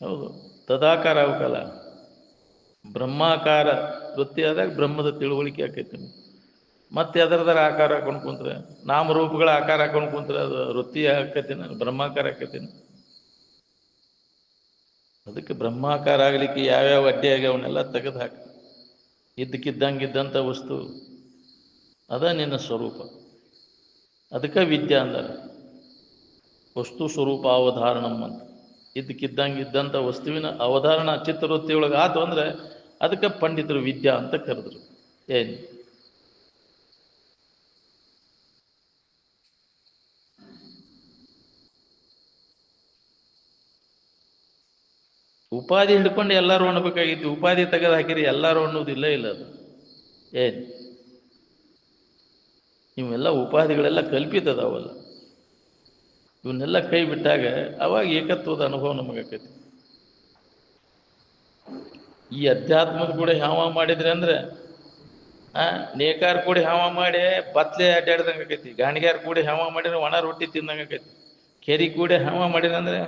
ಹೌದು, ತದಾಕಾರ ಆಗಲ್ಲ. ಬ್ರಹ್ಮಾಕಾರ ವೃತ್ತಿ ಆದಾಗ ಬ್ರಹ್ಮದ ತಿಳುವಳಿಕೆ ಆಕೈತಿ. ಮತ್ತೆ ಅದರದರ ಆಕಾರ ಹಾಕೊಂಡು ಕುಂತ್ರೆ, ನಾಮರೂಪಗಳ ಆಕಾರ ಹಾಕೊಂಡು ಕುಂತ್ರೆ ಅದು ವೃತ್ತಿ ಆಕೈತಿನ, ಬ್ರಹ್ಮಾಕಾರ ಆಕೈತಿನ? ಅದಕ್ಕೆ ಬ್ರಹ್ಮಾಕಾರ ಆಗಲಿಕ್ಕೆ ಯಾವ್ಯಾವ ಅಡ್ಡಿ ಆಗಿ ಅವನ್ನೆಲ್ಲ ತೆಗೆದು ಹಾಕಿ ಇದ್ದಕ್ಕಿದ್ದಂಗಿದ್ದಂಥ ವಸ್ತು ಅದ ನಿನ್ನ ಸ್ವರೂಪ. ಅದಕ್ಕೆ ವಿದ್ಯಾ ಅಂತಾರೆ ವಸ್ತು ಸ್ವರೂಪ ಅವಧಾರಣಂ ಅಂತ. ಇದ್ದಕ್ಕಿದ್ದಂಗಿದ್ದಂಥ ವಸ್ತುವಿನ ಅವಧಾರಣ ಚಿತ್ತವೃತ್ತಿಯೊಳಗೆ ಆತು ಅಂದ್ರೆ ಅದಕ್ಕೆ ಪಂಡಿತರು ವಿದ್ಯಾ ಅಂತ ಕರೆದ್ರು. ಏನು ಉಪಾಧಿ ಹಿಡ್ಕೊಂಡು ಎಲ್ಲರೂ ಅನ್ಬೇಕಾಗಿತ್ತು. ಉಪಾಧಿ ತೆಗೆದು ಹಾಕಿರಿ ಎಲ್ಲರೂ ಅನ್ನೋದಿಲ್ಲ. ಇಲ್ಲ ಅದು ಏನು ಇವೆಲ್ಲ ಉಪಾಧಿಗಳೆಲ್ಲ ಕಲ್ಪಿತದವಲ್ಲ. ಇವನ್ನೆಲ್ಲ ಕೈ ಬಿಟ್ಟಾಗ ಅವಾಗ ಏಕತ್ವದ ಅನುಭವ ನಮಗಾಕೈತಿ. ಈ ಅಧ್ಯಾತ್ಮದ ಕೂಡ ಹಾವ ಮಾಡಿದ್ರೆ ಅಂದ್ರೆ ನೇಕಾರ ಕೂಡಿ ಹಾವ ಮಾಡಿ ಬತ್ಲೆ ಅಡ್ಡಾಡ್ದಂಗೆ ಆಕೈತಿ. ಗಾಣಿಗ್ಯಾರ ಕೂಡಿ ಹಾವ ಮಾಡಿದ್ರೆ ಒಣ ರೊಟ್ಟಿ ತಿಂದಂಗೆ ಆಕೈತಿ. ಕೆರಿ ಕೂಡಿ ಹಾವ ಮಾಡಿದ್ರೆ ಅಂದ್ರೆ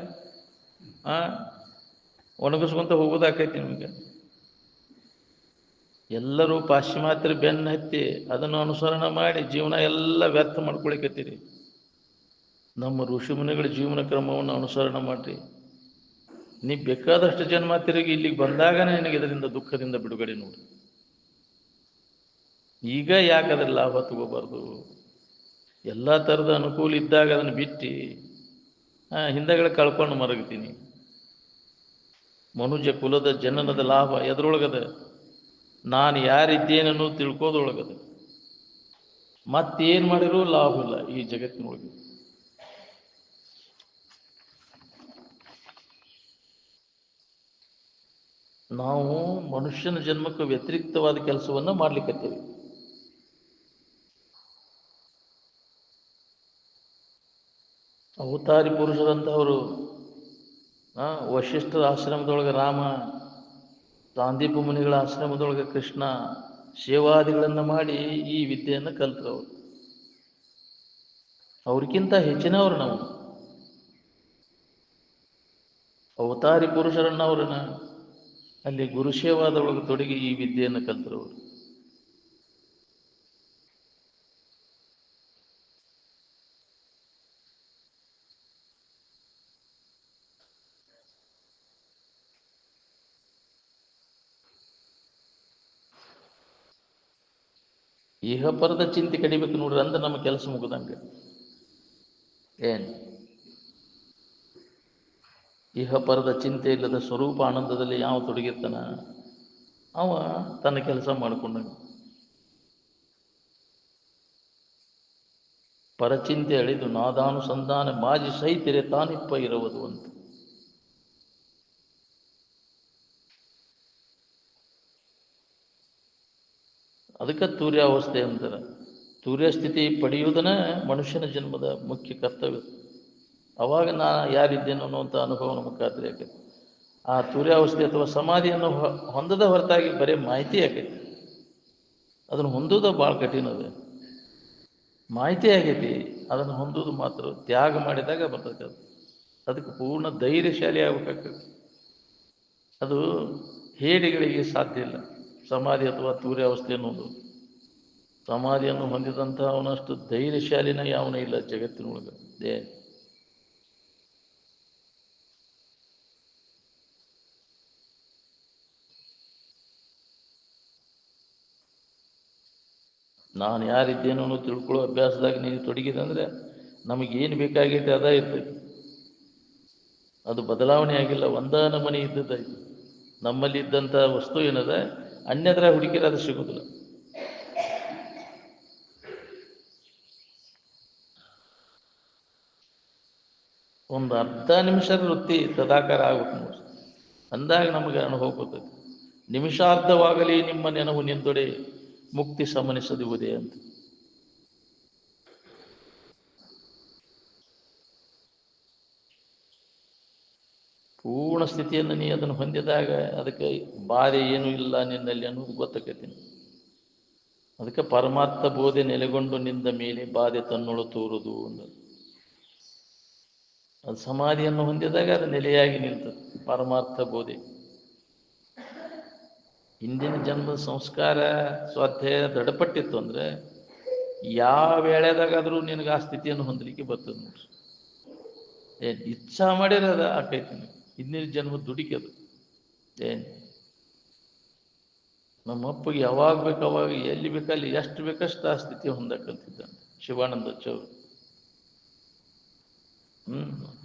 ಒಣಗಿಸ್ಕೊಂತ ಹೋಗೋದಾಕೈತಿ ನಿಮಗೆ. ಎಲ್ಲರೂ ಪಾಶ್ಚಿಮಾತ್ಯರ ಬೆನ್ನು ಹತ್ತಿ ಅದನ್ನು ಅನುಸರಣ ಮಾಡಿ ಜೀವನ ಎಲ್ಲ ವ್ಯರ್ಥ ಮಾಡ್ಕೊಳಿಕತ್ತೀರಿ. ನಮ್ಮ ಋಷಿಮುನಿಗಳ ಜೀವನ ಕ್ರಮವನ್ನು ಅನುಸರಣೆ ಮಾಡ್ರಿ. ನೀ ಬೇಕಾದಷ್ಟು ಜನ್ಮ ತಿರುಗಿ ಇಲ್ಲಿಗೆ ಬಂದಾಗನೇ ನಿನಗೆ ಇದರಿಂದ ದುಃಖದಿಂದ ಬಿಡುಗಡೆ ನೋಡಿ. ಈಗ ಯಾಕೆ ಅದ್ರ ಲಾಭ ತಗೋಬಾರ್ದು? ಎಲ್ಲ ಥರದ ಅನುಕೂಲ ಇದ್ದಾಗ ಅದನ್ನು ಬಿಟ್ಟು ಹಿಂದೆಗಳ ಕಳ್ಕೊಂಡು ಮರಗ್ತೀನಿ. ಮನುಜ ಕುಲದ ಜನನದ ಲಾಭ ಎದ್ರೊಳಗದ? ನಾನು ಯಾರಿದ್ದೇನನ್ನು ತಿಳ್ಕೋದೊಳಗದ. ಮತ್ತೇನು ಮಾಡಿರೂ ಲಾಭ ಇಲ್ಲ ಈ ಜಗತ್ತಿನೊಳಗೆ. ನಾವು ಮನುಷ್ಯನ ಜನ್ಮಕ್ಕೆ ವ್ಯತಿರಿಕ್ತವಾದ ಕೆಲಸವನ್ನು ಮಾಡ್ಲಿಕ್ಕತ್ತೀವಿ. ಅವತಾರಿ ಪುರುಷರಂತವರು ವಶಿಷ್ಠರ ಆಶ್ರಮದೊಳಗೆ ರಾಮ, ಸಾಂದೀಪ ಮುನಿಗಳ ಆಶ್ರಮದೊಳಗೆ ಕೃಷ್ಣ ಸೇವಾದಿಗಳನ್ನು ಮಾಡಿ ಈ ವಿದ್ಯೆಯನ್ನು ಕಲ್ತರು. ಅವ್ರಿಗಿಂತ ಹೆಚ್ಚಿನವರು ನಾವು. ಅವತಾರಿ ಪುರುಷರನ್ನವ್ರನ್ನ ಅಲ್ಲಿ ಗುರುಸೇವಾದೊಳಗೆ ತೊಡಗಿ ಈ ವಿದ್ಯೆಯನ್ನು ಕಲ್ತರು. ಇಹಪರದ ಚಿಂತೆ ಕಡಿಬೇಕು ನೋಡ್ರಿ, ಅಂದ್ರೆ ನಮ್ಮ ಕೆಲಸ ಮುಗಿದಂಗೆ. ಏನು ಇಹಪರದ ಚಿಂತೆ ಇಲ್ಲದ ಸ್ವರೂಪ ಆನಂದದಲ್ಲಿ ಯಾವ ತೊಡಗಿರ್ತಾನ ಅವ ತನ್ನ ಕೆಲಸ ಮಾಡಿಕೊಂಡಂಗೆ. ಪರಚಿಂತೆ ಅಳಿದು ನಾದಾನುಸಂಧಾನ ಮಾಜಿ ಸೈತಿರೆ ತಾನಿಪ್ಪ ಇರುವುದು ಅಂತ. ಅದಕ್ಕೆ ತೂರ್ಯಾವಸ್ಥೆ ಅಂತಾರೆ. ತೂರ್ಯಸ್ಥಿತಿ ಪಡೆಯುವುದನ್ನ ಮನುಷ್ಯನ ಜನ್ಮದ ಮುಖ್ಯ ಕರ್ತವ್ಯ. ಅವಾಗ ನಾ ಯಾರಿದ್ದೇನೋ ಅನ್ನುವಂಥ ಅನುಭವ ನಮಗೆ ಖಾತ್ರಿ ಆಕೈತಿ. ಆ ತೂರ್ಯಾವಸ್ಥೆ ಅಥವಾ ಸಮಾಧಿಯನ್ನು ಹೊಂದದ ಹೊರತಾಗಿ ಬರೀ ಮಾಹಿತಿ ಆಕೈತಿ. ಅದನ್ನು ಹೊಂದೋದು ಭಾಳ ಕಠಿಣ. ಅದ ಮಾಹಿತಿ ಆಗೈತಿ, ಅದನ್ನು ಹೊಂದೋದು ಮಾತ್ರ ತ್ಯಾಗ ಮಾಡಿದಾಗ ಬರ್ತೈತೆ. ಅದಕ್ಕೆ ಪೂರ್ಣ ಧೈರ್ಯಶಾಲಿ ಆಗ್ಬೇಕಾಗ್ತದೆ. ಅದು ಹೇಡಿಗಳಿಗೆ ಸಾಧ್ಯ ಇಲ್ಲ ಸಮಾಧಿ ಅಥವಾ ತೂರ್ಯಾವಸ್ಥೆ ಅನ್ನೋದು. ಸಮಾಧಿಯನ್ನು ಹೊಂದಿದಂಥ ಅವನಷ್ಟು ಧೈರ್ಯಶಾಲಿನ ಯಾವನೇ ಇಲ್ಲ ಜಗತ್ತಿನೊಳಗೆ. ನಾನು ಯಾರಿದ್ದೇನೋ ಅನ್ನೋ ತಿಳ್ಕೊಳ್ಳೋ ಅಭ್ಯಾಸದಾಗ ನೀವು ತೊಡಗಿದೆ ಅಂದರೆ ನಮಗೇನು ಬೇಕಾಗೈತೆ ಅದ ಇರ್ತೈತಿ. ಅದು ಬದಲಾವಣೆ ಆಗಿಲ್ಲ, ಒಂದೇ ನಮನೆ ಇದ್ದದ್ದಾಯ್ತು. ನಮ್ಮಲ್ಲಿ ಇದ್ದಂಥ ವಸ್ತು ಏನದ ಅನ್ಯದ್ರ ಹುಡುಕಿದ್ರೆ ಅದು ಸಿಗೋದಿಲ್ಲ. ಒಂದು ಅರ್ಧ ನಿಮಿಷದ ವೃತ್ತಿ ತದಾಕಾರ ಆಗ್ಬೇಕು ನೋಡಿ, ಅಂದಾಗ ನಮಗೆ ಅನುಭವ ಬರ್ತೈತಿ. ನಿಮಿಷಾರ್ಧವಾಗಲಿ ನಿಮ್ಮ ನೆನಹು ನಿಂದೊಡೆ ಮುಕ್ತಿ ಸಮನಿಸದಿರುವುದೇ ಅಂತ. ಪೂರ್ಣ ಸ್ಥಿತಿಯನ್ನು ನೀ ಅದನ್ನು ಹೊಂದಿದಾಗ ಅದಕ್ಕೆ ಬಾಧೆ ಏನೂ ಇಲ್ಲ ನಿನ್ನಲ್ಲಿ ಅನ್ನೋದು ಗೊತ್ತಾಕೈತಿ. ಅದಕ್ಕೆ ಪರಮಾರ್ಥ ಬೋಧೆ ನೆಲೆಗೊಂಡು ನಿಂದ ಮೇಲೆ ಬಾಧೆ ತನ್ನೊಳು ತೋರುದು ಅನ್ನೋದು. ಅದು ಸಮಾಧಿಯನ್ನು ಹೊಂದಿದಾಗ ಅದು ನೆಲೆಯಾಗಿ ನಿಲ್ತದೆ ಪರಮಾರ್ಥ ಬೋಧೆ. ಹಿಂದಿನ ಜನ್ಮದ ಸಂಸ್ಕಾರ ಸ್ವಾಧ್ಯಾಯ ದೃಢಪಟ್ಟಿತ್ತು ಅಂದರೆ ಯಾವ ವೇಳೆದಾಗಾದರೂ ನಿನಗೆ ಆ ಸ್ಥಿತಿಯನ್ನು ಹೊಂದಲಿಕ್ಕೆ ಬರ್ತದೆ ನೋಡ್ರಿ. ಏನು ಇಚ್ಛಾ ಮಾಡಿರೋದ ಆಕೈತಿ. ಹಿಂದಿನ ಜನ್ಮದ ದುಡಿಕೆ ಅದು. ಏನು ನಮ್ಮಪ್ಪಗೆ ಯಾವಾಗ ಬೇಕು ಅವಾಗ ಎಲ್ಲಿ ಬೇಕಲ್ಲಿ ಎಷ್ಟು ಬೇಕಷ್ಟು ಆ ಸ್ಥಿತಿ ಹೊಂದಕ್ಕೆ ಕಲ್ತಿದ್ದಾನೆ ಶಿವಾನಂದ ಚೌರ್.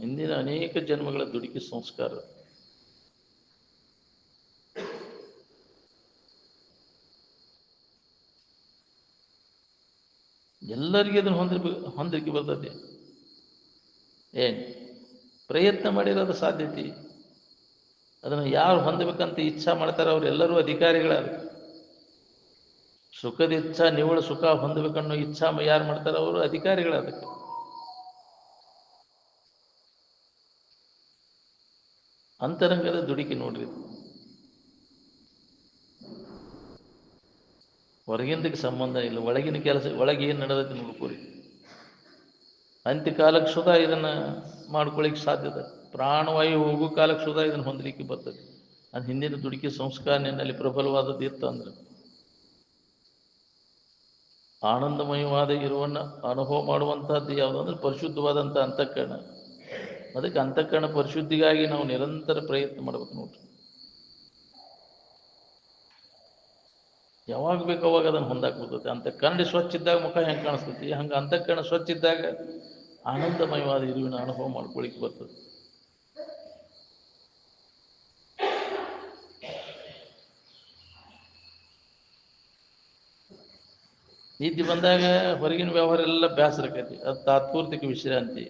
ಹಿಂದಿನ ಅನೇಕ ಜನ್ಮಗಳ ದುಡಿಕೆ ಸಂಸ್ಕಾರ. ಎಲ್ಲರಿಗೆ ಅದನ್ನು ಹೊಂದಲಿಕ್ಕೆ ಬರ್ತದೆ. ಏನು ಪ್ರಯತ್ನ ಮಾಡಿರೋದು ಸಾಧ್ಯತೆ. ಅದನ್ನು ಯಾರು ಹೊಂದಬೇಕಂತ ಇಚ್ಛಾ ಮಾಡ್ತಾರೆ ಅವರೆಲ್ಲರೂ ಅಧಿಕಾರಿಗಳಾದ. ಸುಖದ ಇಚ್ಛಾ, ನಿವ್ವಳ ಸುಖ ಹೊಂದಬೇಕನ್ನೋ ಇಚ್ಛಾ ಯಾರು ಮಾಡ್ತಾರೆ ಅವರು ಅಧಿಕಾರಿಗಳದಕ್ಕೆ. ಅಂತರಂಗದ ದುಡುಕಿ ನೋಡ್ರಿ. ಹೊರಗಿಂದಕ್ಕೆ ಸಂಬಂಧ ಇಲ್ಲ, ಒಳಗಿನ ಕೆಲಸ ಒಳಗೆ ಏನು ನಡೆದೈತೆ ನೋಡ್ಕೋರಿ. ಅಂತ್ಯಕಾಲಕ್ಕೆ ಸುಧಾ ಇದನ್ನು ಮಾಡ್ಕೊಳ್ಳಿಕ್ಕೆ ಸಾಧ್ಯತೆ. ಪ್ರಾಣವಾಯು ಹೋಗೋ ಕಾಲಕ್ಕೆ ಸುಧಾ ಇದನ್ನು ಹೊಂದಲಿಕ್ಕೆ ಬರ್ತದೆ. ಅದು ಹಿಂದಿನ ದುಡುಕಿ ಸಂಸ್ಕಾರ ನಿನ್ನಲ್ಲಿ ಪ್ರಬಲವಾದದ್ದು ಇತ್ತು ಅಂದ್ರೆ ಆನಂದಮಯವಾದ ಇರುವನ್ನ ಅನುಭವ ಮಾಡುವಂಥದ್ದು ಯಾವುದಂದ್ರೆ ಪರಿಶುದ್ಧವಾದಂಥ ಅಂತಃಕರಣ. ಅದಕ್ಕೆ ಅಂತಃಕರಣ ಪರಿಶುದ್ಧಿಗಾಗಿ ನಾವು ನಿರಂತರ ಪ್ರಯತ್ನ ಮಾಡ್ಬೇಕು ನೋಡ್ರಿ. ಯಾವಾಗ ಬೇಕು ಅವಾಗ ಅದನ್ನು ಹೊಂದಾಕ್ ಬರ್ತೈತೆ. ಅಂತಃಕರಣ ಸ್ವಚ್ಛ ಇದ್ದಾಗ ಮುಖ ಹೆಂಗೆ ಕಾಣಿಸ್ತೈತಿ, ಹಂಗೆ ಅಂತಃಕರಣ ಸ್ವಚ್ಛ ಇದ್ದಾಗ ಆನಂದಮಯವಾದ ಇರುವಿನ ಅನುಭವ ಮಾಡ್ಕೊಳಿಕ್ಕೆ ಬರ್ತದೆ. ನಿದ್ದೆ ಬಂದಾಗ ಹೊರಗಿನ ವ್ಯವಹಾರ ಎಲ್ಲ ಬೇಸರ ಆಕೈತಿ, ಅದು ತಾತ್ಪೂರ್ತಿಕ ವಿಶ್ರಾಂತಿ.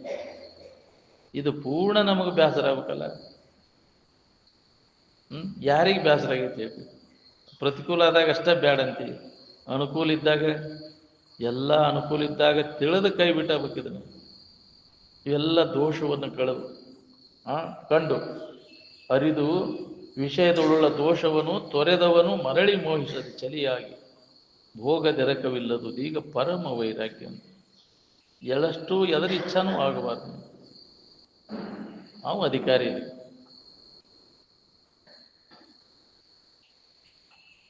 ಇದು ಪೂರ್ಣ ನಮಗೆ ಬೇಸರ ಆಗ್ಬೇಕಲ್ಲ. ಯಾರಿಗೆ ಬೇಸರ ಆಗೈತಿ? ಪ್ರತಿಕೂಲ ಆದಾಗ ಅಷ್ಟೇ ಬ್ಯಾಡ ಅಂತೀವಿ, ಅನುಕೂಲ ಇದ್ದಾಗ ಎಲ್ಲ ಅನುಕೂಲ ಇದ್ದಾಗ ತಿಳಿದು ಕೈ ಬಿಟ್ಟಾಗಬೇಕಿದನ್ನು. ಇವೆಲ್ಲ ದೋಷವನ್ನು ಕಂಡು ಅರಿದು ವಿಷಯದೊಳ್ಳ ದೋಷವನ್ನು ತೊರೆದವನು ಮರಳಿ ಮೋಹಿಸದು ಚಲಿಯಾಗಿ ಭೋಗದೆರಕವಿಲ್ಲದು ಈಗ ಪರಮ ವೈರಾಗ್ಯ. ಎಳಷ್ಟು ಎದರ ಇಚ್ಛಾನೂ ಆಗಬಾರ್ದು. ಅವು ಅಧಿಕಾರಿ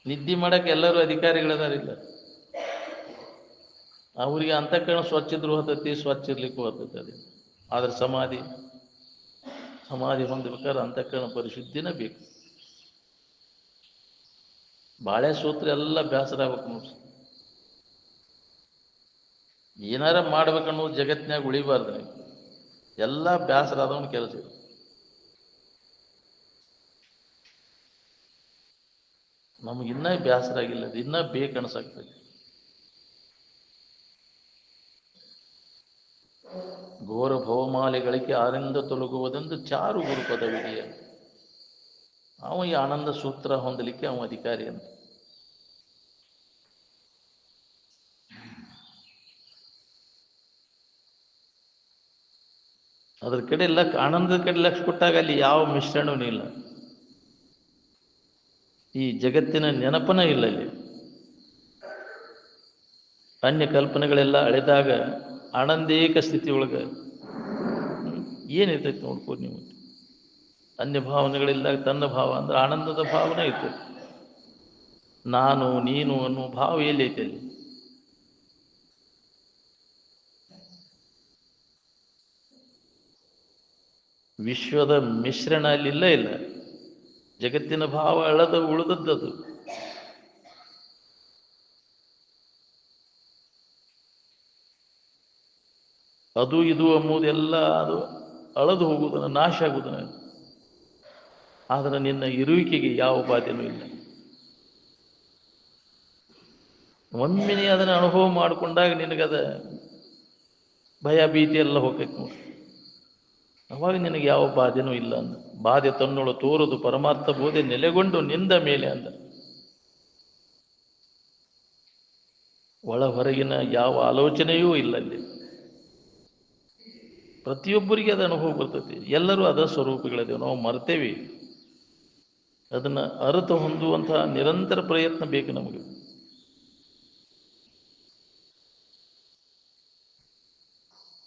ನಿದ್ದೆ ಮಾಡಕ್ಕೆ ಎಲ್ಲರೂ ಅಧಿಕಾರಿಗಳದಾರಿಲ್ಲ. ಅವರಿಗೆ ಅಂತಃಕರಣ ಸ್ವಚ್ಛ ಇದ್ರೂ ಹತ್ತತಿ, ಸ್ವಚ್ಛ ಇರ್ಲಿಕ್ಕೂ ಹತ್ತತಿ. ಅದು ಆದ್ರೆ ಸಮಾಧಿ ಹೊಂದಬೇಕಾದ್ರೆ ಅಂತಃಕರಣ ಪರಿಶುದ್ಧಿನ ಬೇಕು. ಬಾಳೆ ಸೂತ್ರ ಎಲ್ಲ ಬೇಸರ ಆಗ್ಬೇಕು ನೋಡ್ರಿ. ಏನಾರ ಮಾಡ್ಬೇಕನ್ನೋದು ಜಗತ್ತಿನಾಗ ಉಳಿಬಾರ್ದು. ಎಲ್ಲ ಬೇಸರ ಆದವನು ಕೆಲಸ ಇದೆ. ನಮಗಿನ್ನ ಬೇಸರ ಆಗಿಲ್ಲ, ಇನ್ನ ಬೇಕನ್ಸಾಗ್ತದೆ. ಘೋರ ಭವಮಾಲೆಗಳಿಗೆ ಆನಂದ ತೊಲಗುವುದೆಂದು ಚಾರು ಗುರುಪದವಿದೆಯ. ಅವ ಈ ಆನಂದ ಸೂತ್ರ ಹೊಂದಲಿಕ್ಕೆ ಅವ ಅಧಿಕಾರಿ ಅಂತ. ಅದ್ರ ಕಡೆ ಆನಂದದ ಕಡೆ ಲಕ್ಷ ಕೊಟ್ಟಾಗ ಅಲ್ಲಿ ಯಾವ ಮಿಶ್ರಣವೂ ಇಲ್ಲ. ಈ ಜಗತ್ತಿನ ನೆನಪನ ಇಲ್ಲ ಅಲ್ಲಿ. ಅನ್ಯ ಕಲ್ಪನೆಗಳೆಲ್ಲ ಅಳೆದಾಗ ಆನಂದೇಕ ಸ್ಥಿತಿ ಒಳಗೆ ಏನಿರ್ತೈತಿ ನೋಡ್ಬೋದು ನೀವು. ಅನ್ಯ ಭಾವನೆಗಳಿದ್ದಾಗ ತನ್ನ ಭಾವ ಅಂದ್ರೆ ಆನಂದದ ಭಾವನೆ ಐತೆ. ನಾನು ನೀನು ಅನ್ನೋ ಭಾವ ಎಲ್ಲಿ ಐತೆ ಅಲ್ಲಿ? ವಿಶ್ವದ ಮಿಶ್ರಣ ಅಲ್ಲಿಲ್ಲ ಇಲ್ಲ. ಜಗತ್ತಿನ ಭಾವ ಅಳದ ಉಳಿದದ್ದು. ಅದು ಇದು ಎಂಬುದೆಲ್ಲ ಅದು ಅಳದು ಹೋಗುವುದನ್ನು, ನಾಶ ಆಗುವುದನ್ನು. ಆದರೆ ನಿನ್ನ ಇರುವಿಕೆಗೆ ಯಾವ ಬಾಧ್ಯನೂ ಇಲ್ಲ. ಒಮ್ಮೆನೆ ಅದನ್ನು ಅನುಭವ ಮಾಡಿಕೊಂಡಾಗ ನಿನಗದ ಭಯ ಭೀತಿ ಎಲ್ಲ ಹೋಗ್ತೈತೆ ನೋಡಿ. ಅವಾಗ ನಿನಗೆ ಯಾವ ಬಾಧ್ಯನೂ ಇಲ್ಲ ಅಂದ. ಬಾಧೆ ತನ್ನೊಳು ತೋರುದು ಪರಮಾರ್ಥ ಬೋಧೆ ನೆಲೆಗೊಂಡು ನಿಂದ ಮೇಲೆ ಅಂದ. ಒಳ ಹೊರಗಿನ ಯಾವ ಆಲೋಚನೆಯೂ ಇಲ್ಲ ಅಲ್ಲಿ. ಪ್ರತಿಯೊಬ್ಬರಿಗೆ ಅದು ಅನುಭವ ಬರ್ತೈತಿ. ಎಲ್ಲರೂ ಅದ ಸ್ವರೂಪಗಳಿದ್ದೇವೆ, ನಾವು ಮರ್ತೇವಿ. ಅದನ್ನು ಅರಿತು ಹೊಂದುವಂತಹ ನಿರಂತರ ಪ್ರಯತ್ನ ಬೇಕು ನಮಗೆ.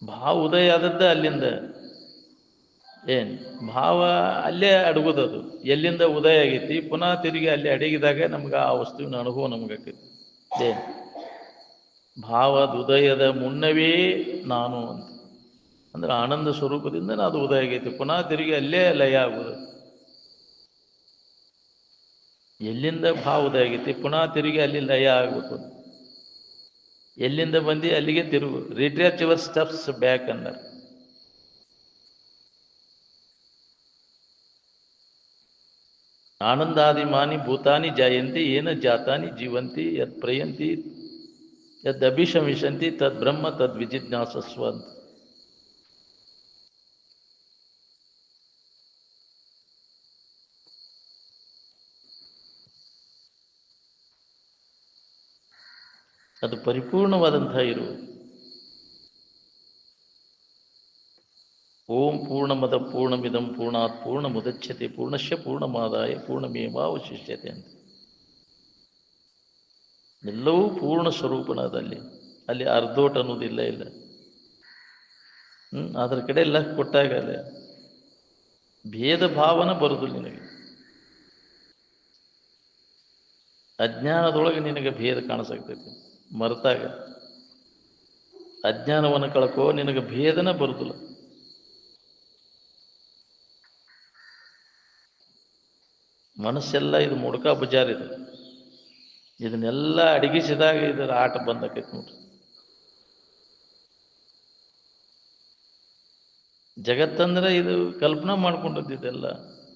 ಭಾವ ಉದಯ ಆದದ್ದ ಅಲ್ಲಿಂದ. ಭಾವ ಅಲ್ಲೇ ಅಡಗುದದು. ಎಲ್ಲಿಂದ ಉದಯ ಆಗೈತಿ ಪುನಃ ತಿರುಗಿ ಅಲ್ಲಿ ಅಡಗಿದಾಗ ನಮ್ಗೆ ಆ ವಸ್ತುವಿನ ಅನುಭವ ನಮಗಾಕೈತಿ. ಭಾವದ ಉದಯದ ಮುನ್ನವೇ ನಾನು ಅಂತ ಅಂದ್ರೆ ಆನಂದ ಸ್ವರೂಪದಿಂದ ಅದು ಉದಯ ಆಗೈತಿ. ಪುನಃ ತಿರುಗಿ ಅಲ್ಲೇ ಲಯ ಆಗುವುದು. ಎಲ್ಲಿಂದ ಭಾವ ಉದಯ ಆಗೈತಿ ಪುನಃ ತಿರುಗಿ ಅಲ್ಲಿ ಲಯ ಆಗ್ಬೇಕು. ಎಲ್ಲಿಂದ ಬಂದು ಅಲ್ಲಿಗೆ ತಿರುಗು. ರಿಟ್ರೇಚ್ ಯುವರ್ ಸ್ಟೆಪ್ಸ್ ಬ್ಯಾಕ್ ಅಂದ. ಆನಂದಾದಿಮಾನಿ ಭೂತಾನಿ ಜಾಯಂತಿ ಏನ ಜಾತಾನಿ ಜೀವಂತಿ ಯದ್ ಪ್ರಯಂತಿ ಯದ್ ಅಭಿಶಮಿಷಂತಿ ತದ್ ಬ್ರಹ್ಮ ತದ್ ವಿಜಿಜ್ಞಾಸಸ್ವ ಅಂತ. ಅದು ಪರಿಪೂರ್ಣವಾದಂತಹ ಇರು. ಓಂ ಪೂರ್ಣಮದ ಪೂರ್ಣಮಿದಂ ಪೂರ್ಣಾತ್ ಪೂರ್ಣ ಮುದಚ್ಯತೆ ಪೂರ್ಣಶ್ಯ ಪೂರ್ಣಮಾದಾಯ ಪೂರ್ಣಮೇವಾವಶಿಷ್ಯತೆ ಅಂತ. ಎಲ್ಲವೂ ಪೂರ್ಣ ಸ್ವರೂಪನಾದಲ್ಲಿ. ಅಲ್ಲಿ ಅರ್ಧೋಟ ಅನ್ನೋದಿಲ್ಲ ಇಲ್ಲ. ಅದ್ರ ಕಡೆ ಎಲ್ಲ ಕೊಟ್ಟಾಗ ಅಲ್ಲ ಭೇದ ಭಾವನ ಬರುದು ನಿನಗೆ. ಅಜ್ಞಾನದೊಳಗೆ ನಿನಗೆ ಭೇದ ಕಾಣಿಸಾಗ್ತೈತಿ. ಮರೆತಾಗ ಅಜ್ಞಾನವನ್ನು ಕಳ್ಕೋ, ನಿನಗೆ ಭೇದನ ಬರುದಿಲ್ಲ. ಮನಸ್ಸೆಲ್ಲ ಇದು ಮುಡ್ಕ ಬಜಾರ್ ಇದೆ. ಇದನ್ನೆಲ್ಲ ಅಡಗಿಸಿದಾಗ ಇದರ ಆಟ ಬಂದಾಕೈತಿ ನೋಡ್ರಿ. ಜಗತ್ತಂದ್ರೆ ಇದು ಕಲ್ಪನಾ ಮಾಡ್ಕೊಂಡಿದ್ದೆಲ್ಲ.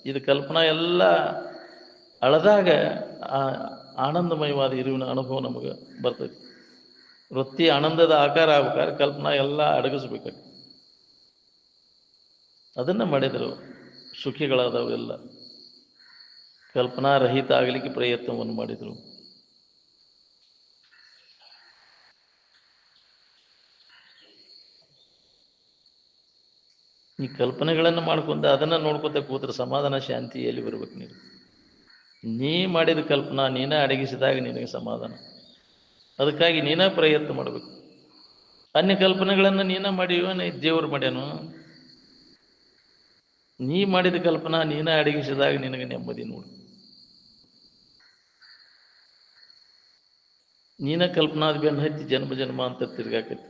ಇದು ಕಲ್ಪನಾ ಎಲ್ಲ ಅಳದಾಗ ಆನಂದಮಯವಾದ ಇರುವಿನ ಅನುಭವ ನಮಗೆ ಬರ್ತೈತಿ. ವೃತ್ತಿ ಆನಂದದ ಆಕಾರ ಆಗ್ಬೇಕಾದ್ರೆ ಕಲ್ಪನಾ ಎಲ್ಲ ಅಡಗಿಸ್ಬೇಕಾಗಿ ಅದನ್ನು ಮಾಡಿದರು ಸುಖಿಗಳಾದವೆಲ್ಲ ಕಲ್ಪನಾ ರಹಿತ ಆಗಲಿಕ್ಕೆ ಪ್ರಯತ್ನವನ್ನು ಮಾಡಿದರು. ಈ ಕಲ್ಪನೆಗಳನ್ನು ಮಾಡ್ಕೊಂಡ ಅದನ್ನು ನೋಡ್ಕೊತ ಕೂತ್ರೆ ಸಮಾಧಾನ ಶಾಂತಿ ಎಲ್ಲಿ ಬರ್ಬೇಕು? ನೀ ಮಾಡಿದ ಕಲ್ಪನಾ ನೀನೇ ಅಡಗಿಸಿದಾಗ ನಿನಗೆ ಸಮಾಧಾನ. ಅದಕ್ಕಾಗಿ ನೀನೇ ಪ್ರಯತ್ನ ಮಾಡಬೇಕು. ಅನ್ಯ ಕಲ್ಪನೆಗಳನ್ನು ನೀನೇ ಮಾಡಿವ ದೇವರು ಮಾಡ್ಯಾನು. ನೀ ಮಾಡಿದ ಕಲ್ಪನಾ ನೀನೇ ಅಡಗಿಸಿದಾಗ ನಿನಗೆ ನೆಮ್ಮದಿ ನೋಡು. ನೀನ ಕಲ್ಪನಾದ ಬೆನ್ನು ಹತ್ತಿ ಜನ್ಮ ಜನ್ಮ ಅಂತ ತಿರ್ಗಾಕತಿ.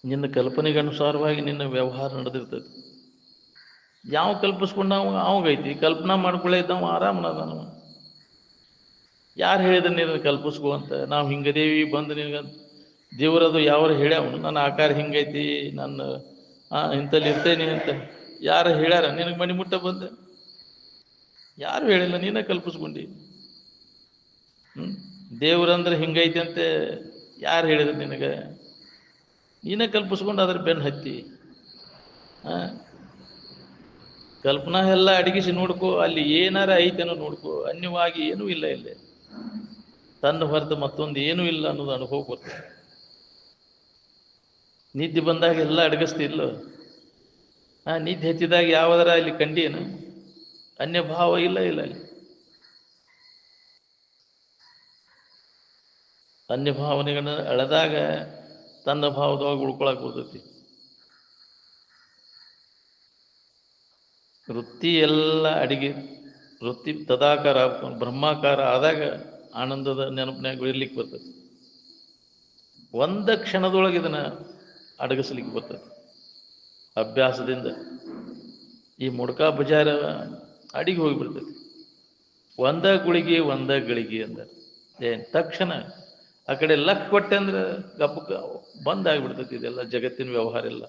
ನಿನ್ನ ಕಲ್ಪನೆಗೆ ಅನುಸಾರವಾಗಿ ನಿನ್ನ ವ್ಯವಹಾರ ನಡೆದಿರ್ತದೆ. ಯಾವ ಕಲ್ಪಿಸ್ಕೊಂಡ ಅವಾಗೈತಿ, ಕಲ್ಪನಾ ಮಾಡ್ಕೊಳ್ಳೇ ಇದ್ದಾವ ಆರಾಮನದಾನ. ಯಾರು ಹೇಳಿದ ನೀನು ಕಲ್ಪಿಸ್ಕೋ ಅಂತ? ನಾವು ಹಿಂಗದೇವಿ ಬಂದು ನಿನಗೆ ದೇವರದು ಯಾರು ಹೇಳ್ಯಾವನು ನನ್ನ ಆಕಾರ ಹಿಂಗೈತಿ, ನನ್ನ ಇಂಥಲ್ಲಿ ಇರ್ತೇನೆ ಅಂತ ಯಾರು ಹೇಳ್ಯಾರ? ನಿನಗೆ ಮಣಿ ಮುಟ್ಟ ಬಂದೆ ಯಾರು ಹೇಳಿಲ್ಲ, ನೀನೇ ಕಲ್ಪಿಸ್ಕೊಂಡಿ. ದೇವ್ರಂದ್ರೆ ಹಿಂಗೈತಿ ಅಂತ ಯಾರು ಹೇಳಿದ್ರು ನಿನಗೆ? ನೀನೇ ಕಲ್ಪಿಸ್ಕೊಂಡು ಅದ್ರ ಬೆನ್ನು ಹತ್ತಿ. ಕಲ್ಪನಾ ಎಲ್ಲ ಅಡಗಿಸಿ ನೋಡ್ಕೋ, ಅಲ್ಲಿ ಏನಾರ ಐತೇನೋ ನೋಡ್ಕೋ. ಅನ್ಯವಾಗಿ ಏನೂ ಇಲ್ಲ ಇಲ್ಲಿ, ತನ್ನ ಹೊರತು ಮತ್ತೊಂದು ಏನೂ ಇಲ್ಲ ಅನ್ನೋದು ಅನುಭವ ಬರ್ತದೆ. ನಿದ್ದೆ ಬಂದಾಗ ಎಲ್ಲ ಅಡಗಿಸ್ತಿಲ್ಲ. ನಿದ್ದೆ ಹೆಚ್ಚಿದಾಗ ಯಾವುದರ ಅಲ್ಲಿ ಕಂಡೇನು? ಅನ್ಯ ಭಾವ ಇಲ್ಲ ಇಲ್ಲ ಅಲ್ಲಿ. ಅನ್ಯ ಭಾವನೆಗಳನ್ನ ಅಳೆದಾಗ ತನ್ನ ಭಾವದೊಳಗೆ ಉಳ್ಕೊಳಕ್ ಬರ್ತೈತಿ. ವೃತ್ತಿ ಎಲ್ಲ ಅಡಿಗೆ ವೃತ್ತಿ ತದಾಕಾರ ಬ್ರಹ್ಮಾಕಾರ ಆದಾಗ ಆನಂದದ ನೆನಪಿನಾಗ ಇರ್ಲಿಕ್ಕೆ ಬರ್ತದೆ. ಒಂದ ಕ್ಷಣದೊಳಗೆ ಇದನ್ನ ಅಡಗಿಸ್ಲಿಕ್ಕೆ ಬರ್ತದೆ ಅಭ್ಯಾಸದಿಂದ. ಈ ಮುಡ್ಕಾ ಬಜಾರ ಅಡಿಗೆ ಹೋಗಿಬಿಡ್ತೈತಿ. ಒಂದ ಗುಳಿಗೆ ಒಂದ ಗಳಿಗೆ ಅಂದ ತಕ್ಷಣ ಆ ಕಡೆ ಲಕ್ ಕೊಟ್ಟೆ ಅಂದ್ರೆ ಗಬ್ಬಕ್ಕೆ ಬಂದ್ ಆಗಿಬಿಡ್ತೈತಿ ಇದೆಲ್ಲ ಜಗತ್ತಿನ ವ್ಯವಹಾರ ಎಲ್ಲ.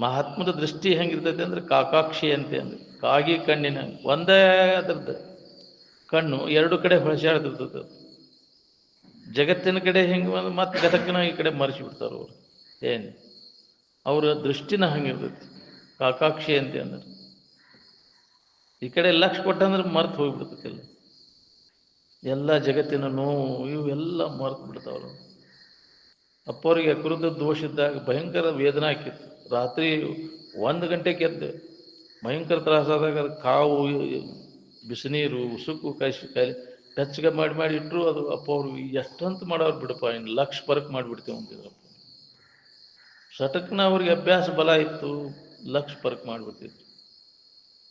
ಮಹಾತ್ಮದ ದೃಷ್ಟಿ ಹೆಂಗಿರ್ತೈತಿ ಅಂದ್ರೆ ಕಾಕಾಕ್ಷಿ ಅಂತೆ ಅಂದ್ರೆ ಕಾಗಿ ಕಣ್ಣಿನ ಒಂದೇ ಅದ್ರದ್ದು ಕಣ್ಣು ಎರಡು ಕಡೆ ಹೊಳಸಾಡ್ತಿರ್ತದೆ. ಜಗತ್ತಿನ ಕಡೆ ಹೆಂಗೆ ಮತ್ತೆ ಗತಕ್ಕನ ಈ ಕಡೆ ಮರೆಸಿ ಬಿಡ್ತಾರೆ ಅವರು. ಏನು ಅವರ ದೃಷ್ಟಿನ ಹಂಗಿರ್ತೈತಿ ಕಾಕಾಕ್ಷಿ ಅಂತೆ ಅಂದ್ರೆ. ಈ ಕಡೆ ಲಕ್ಷ ಕೊಟ್ಟಂದ್ರೆ ಮರ್ತು ಹೋಗ್ಬಿಡ್ತೈತಿಲ್ಲ. ಎಲ್ಲ ಜಗತ್ತಿನ ನೋವು ಇವೆಲ್ಲ ಮರ್ತು ಬಿಡ್ತಾವ್ರು. ಅಪ್ಪವ್ರಿಗೆ ಅಕೃತ ದೋಷ ಇದ್ದಾಗ ಭಯಂಕರ ವೇದನೆ ಹಾಕಿತ್ತು. ರಾತ್ರಿ 1 ಗಂಟೆಗೆ ಎದ್ದು ಭಯಂಕರ ತ್ರಾಸಾದಾಗ ಕಾವು ಬಿಸಿನೀರು ಉಸುಕು ಕಾಯಿ ಬೆಚ್ಚಗೆ ಮಾಡಿ ಇಟ್ಟರು. ಅದು ಅಪ್ಪ ಅವ್ರು ಎಷ್ಟಂತ ಮಾಡೋರು ಬಿಡಪ್ಪ, ಇನ್ನು ಲಕ್ಷ ಪರಕ್ ಮಾಡಿಬಿಡ್ತೇವೆ ಅಂತಿದ್ರಪ್ಪ. ಶಟಕ್ನ ಅವ್ರಿಗೆ ಅಭ್ಯಾಸ ಬಲ ಇತ್ತು, ಲಕ್ಷ ಪರಕ್ ಮಾಡಿಬಿಡ್ತಿದ್ರು.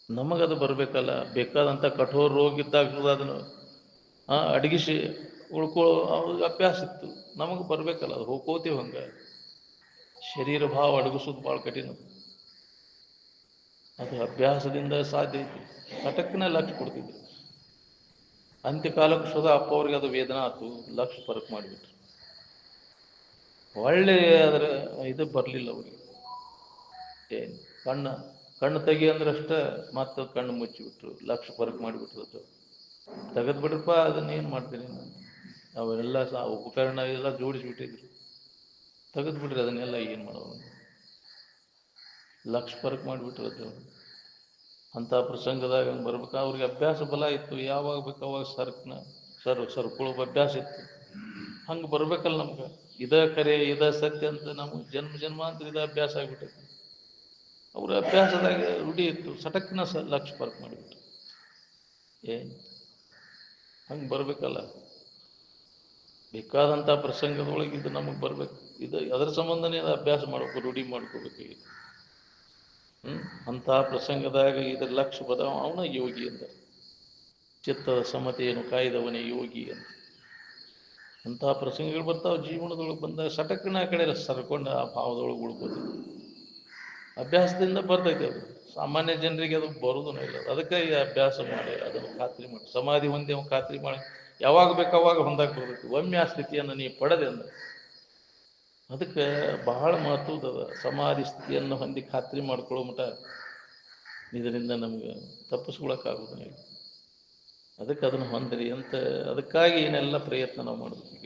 ನಮಗದು ಬರಬೇಕಲ್ಲ, ಬೇಕಾದಂಥ ಕಠೋರ ರೋಗ ಇದ್ದಾಗ ಅದನ್ನು ಅಡಗಿಸಿ ಉಳ್ಕೊಳ್ಳೋ ಅವ್ರಿಗೆ ಅಭ್ಯಾಸ ಇತ್ತು. ನಮಗೆ ಬರಬೇಕಲ್ಲ, ಅದು ಹೋಗ್ಕೋತೀವಿ ಹಂಗೆ. ಶರೀರ ಭಾವ ಅಡಗಿಸೋದು ಭಾಳ ಕಠಿಣ. ಅದು ಅಭ್ಯಾಸದಿಂದ ಸಾಧ್ಯ ಐತಿ. ಕಟಕ್ನ ಲಕ್ಷ ಕೊಡ್ತಿದ್ರು. ಅಂತ್ಯಕಾಲಕ್ಕೆ ಸುಧಾ ಅಪ್ಪ ಅವ್ರಿಗೆ ಅದು ವೇದನಾ ಆಯ್ತು, ಲಕ್ಷ ಪರಕ್ ಮಾಡಿಬಿಟ್ರು. ಒಳ್ಳೆ ಅದರ ಇದು ಬರಲಿಲ್ಲ ಅವ್ರಿಗೆ. ಏನು ಕಣ್ಣು ತೆಗಿ ಅಂದ್ರೆ ಅಷ್ಟೇ ಮತ್ತೆ ಕಣ್ಣು ಮುಚ್ಚಿಬಿಟ್ರು, ಲಕ್ಷ ಪರಕ್ ಮಾಡಿಬಿಟ್ರು. ತೆಗೆದು ಬಿಡ್ರಪ್ಪ, ಅದನ್ನೇನು ಮಾಡ್ತೀನಿ ನಾನು. ಅವೆಲ್ಲ ಉಪಕರಣ ಎಲ್ಲ ಜೋಡಿಸಿಬಿಟ್ಟಿದ್ರು. ತೆಗೆದು ಬಿಡ್ರಿ ಅದನ್ನೆಲ್ಲ, ಏನು ಮಾಡೋದು? ಲಕ್ಷ ಪರಕ್ ಮಾಡಿಬಿಟ್ರು ಅದು. ಅಂಥ ಪ್ರಸಂಗದಾಗ ಹಂಗೆ ಬರ್ಬೇಕು. ಅವ್ರಿಗೆ ಅಭ್ಯಾಸ ಬಲ ಇತ್ತು, ಯಾವಾಗ ಬೇಕು ಅವಾಗ ಸರ್ಕೊಳ್ಳೋ ಅಭ್ಯಾಸ ಇತ್ತು. ಹಂಗೆ ಬರ್ಬೇಕಲ್ಲ ನಮ್ಗೆ. ಇದ ಕರೆ ಇದ ಸತ್ಯ ಅಂತ ನಮ್ಗೆ ಜನ್ಮಾಂತರ ಇದ ಅಭ್ಯಾಸ ಆಗಿಬಿಟ್ಟೈತಿ. ಅವ್ರ ಅಭ್ಯಾಸದಾಗ ರೂಢಿ ಇತ್ತು, ಸಟಕ್ನ ಲಕ್ಷ ಪರಕ್ ಮಾಡಿಬಿಟ್ರು. ಏನು ಹಂಗೆ ಬರ್ಬೇಕಲ್ಲ. ಬೇಕಾದಂಥ ಪ್ರಸಂಗದೊಳಗೆ ಇದು ನಮಗೆ ಬರ್ಬೇಕು. ಇದು ಅದರ ಸಂಬಂಧನೇ ಅಭ್ಯಾಸ ಮಾಡ್ಬೇಕು, ರೂಢಿ ಮಾಡ್ಕೋಬೇಕಾಗಿತ್ತು. ಅಂಥ ಪ್ರಸಂಗದಾಗ ಇದ್ರ ಲಕ್ಷ್ಯ ಬದ ಅವನ ಯೋಗಿ ಅಂತ. ಚಿತ್ತದ ಸಮತೆಯನ್ನು ಕಾಯ್ದವನೇ ಯೋಗಿ ಅಂತ. ಅಂಥ ಪ್ರಸಂಗಗಳು ಬರ್ತಾವೆ ಜೀವನದೊಳಗೆ. ಬಂದಾಗ ಸಟಕ್ನ ಆ ಕಡೆ ಸರ್ಕೊಂಡು ಆ ಭಾವದೊಳಗೆ ಉಳ್ಬೋದು. ಅಭ್ಯಾಸದಿಂದ ಬರ್ತೈತೆ ಅದು. ಸಾಮಾನ್ಯ ಜನರಿಗೆ ಅದು ಬರೋದೂ ಇಲ್ಲ. ಅದಕ್ಕೆ ಈ ಅಭ್ಯಾಸ ಮಾಡಿ ಅದನ್ನು ಖಾತ್ರಿ ಮಾಡಿ ಸಮಾಧಿ ಹೊಂದಿ ಖಾತ್ರಿ ಮಾಡಿ ಯಾವಾಗ ಬೇಕಾವಾಗ ಹೊಂದಾಕ್ ಬರಬೇಕು. ಒಮ್ಮೆ ಆ ಸ್ಥಿತಿಯನ್ನು ನೀವು ಪಡೆದೆ ಅಂದ್ರೆ ಅದಕ್ಕೆ ಬಹಳ ಮಹತ್ವದ ಸಮಾಧಿ ಸ್ಥಿತಿಯನ್ನು ಹೊಂದಿ ಖಾತ್ರಿ ಮಾಡ್ಕೊಳ್ಳೋ ಮಟ ಇದರಿಂದ ನಮ್ಗೆ ತಪ್ಪಿಸ್ಕೊಳಕ್ಕಾಗೋದಿಲ್ಲ. ಅದಕ್ಕೆ ಅದನ್ನು ಹೊಂದಿರಿ ಅಂತ ಅದಕ್ಕಾಗಿ ಏನೆಲ್ಲ ಪ್ರಯತ್ನ ನಾವು ಮಾಡಬೇಕು.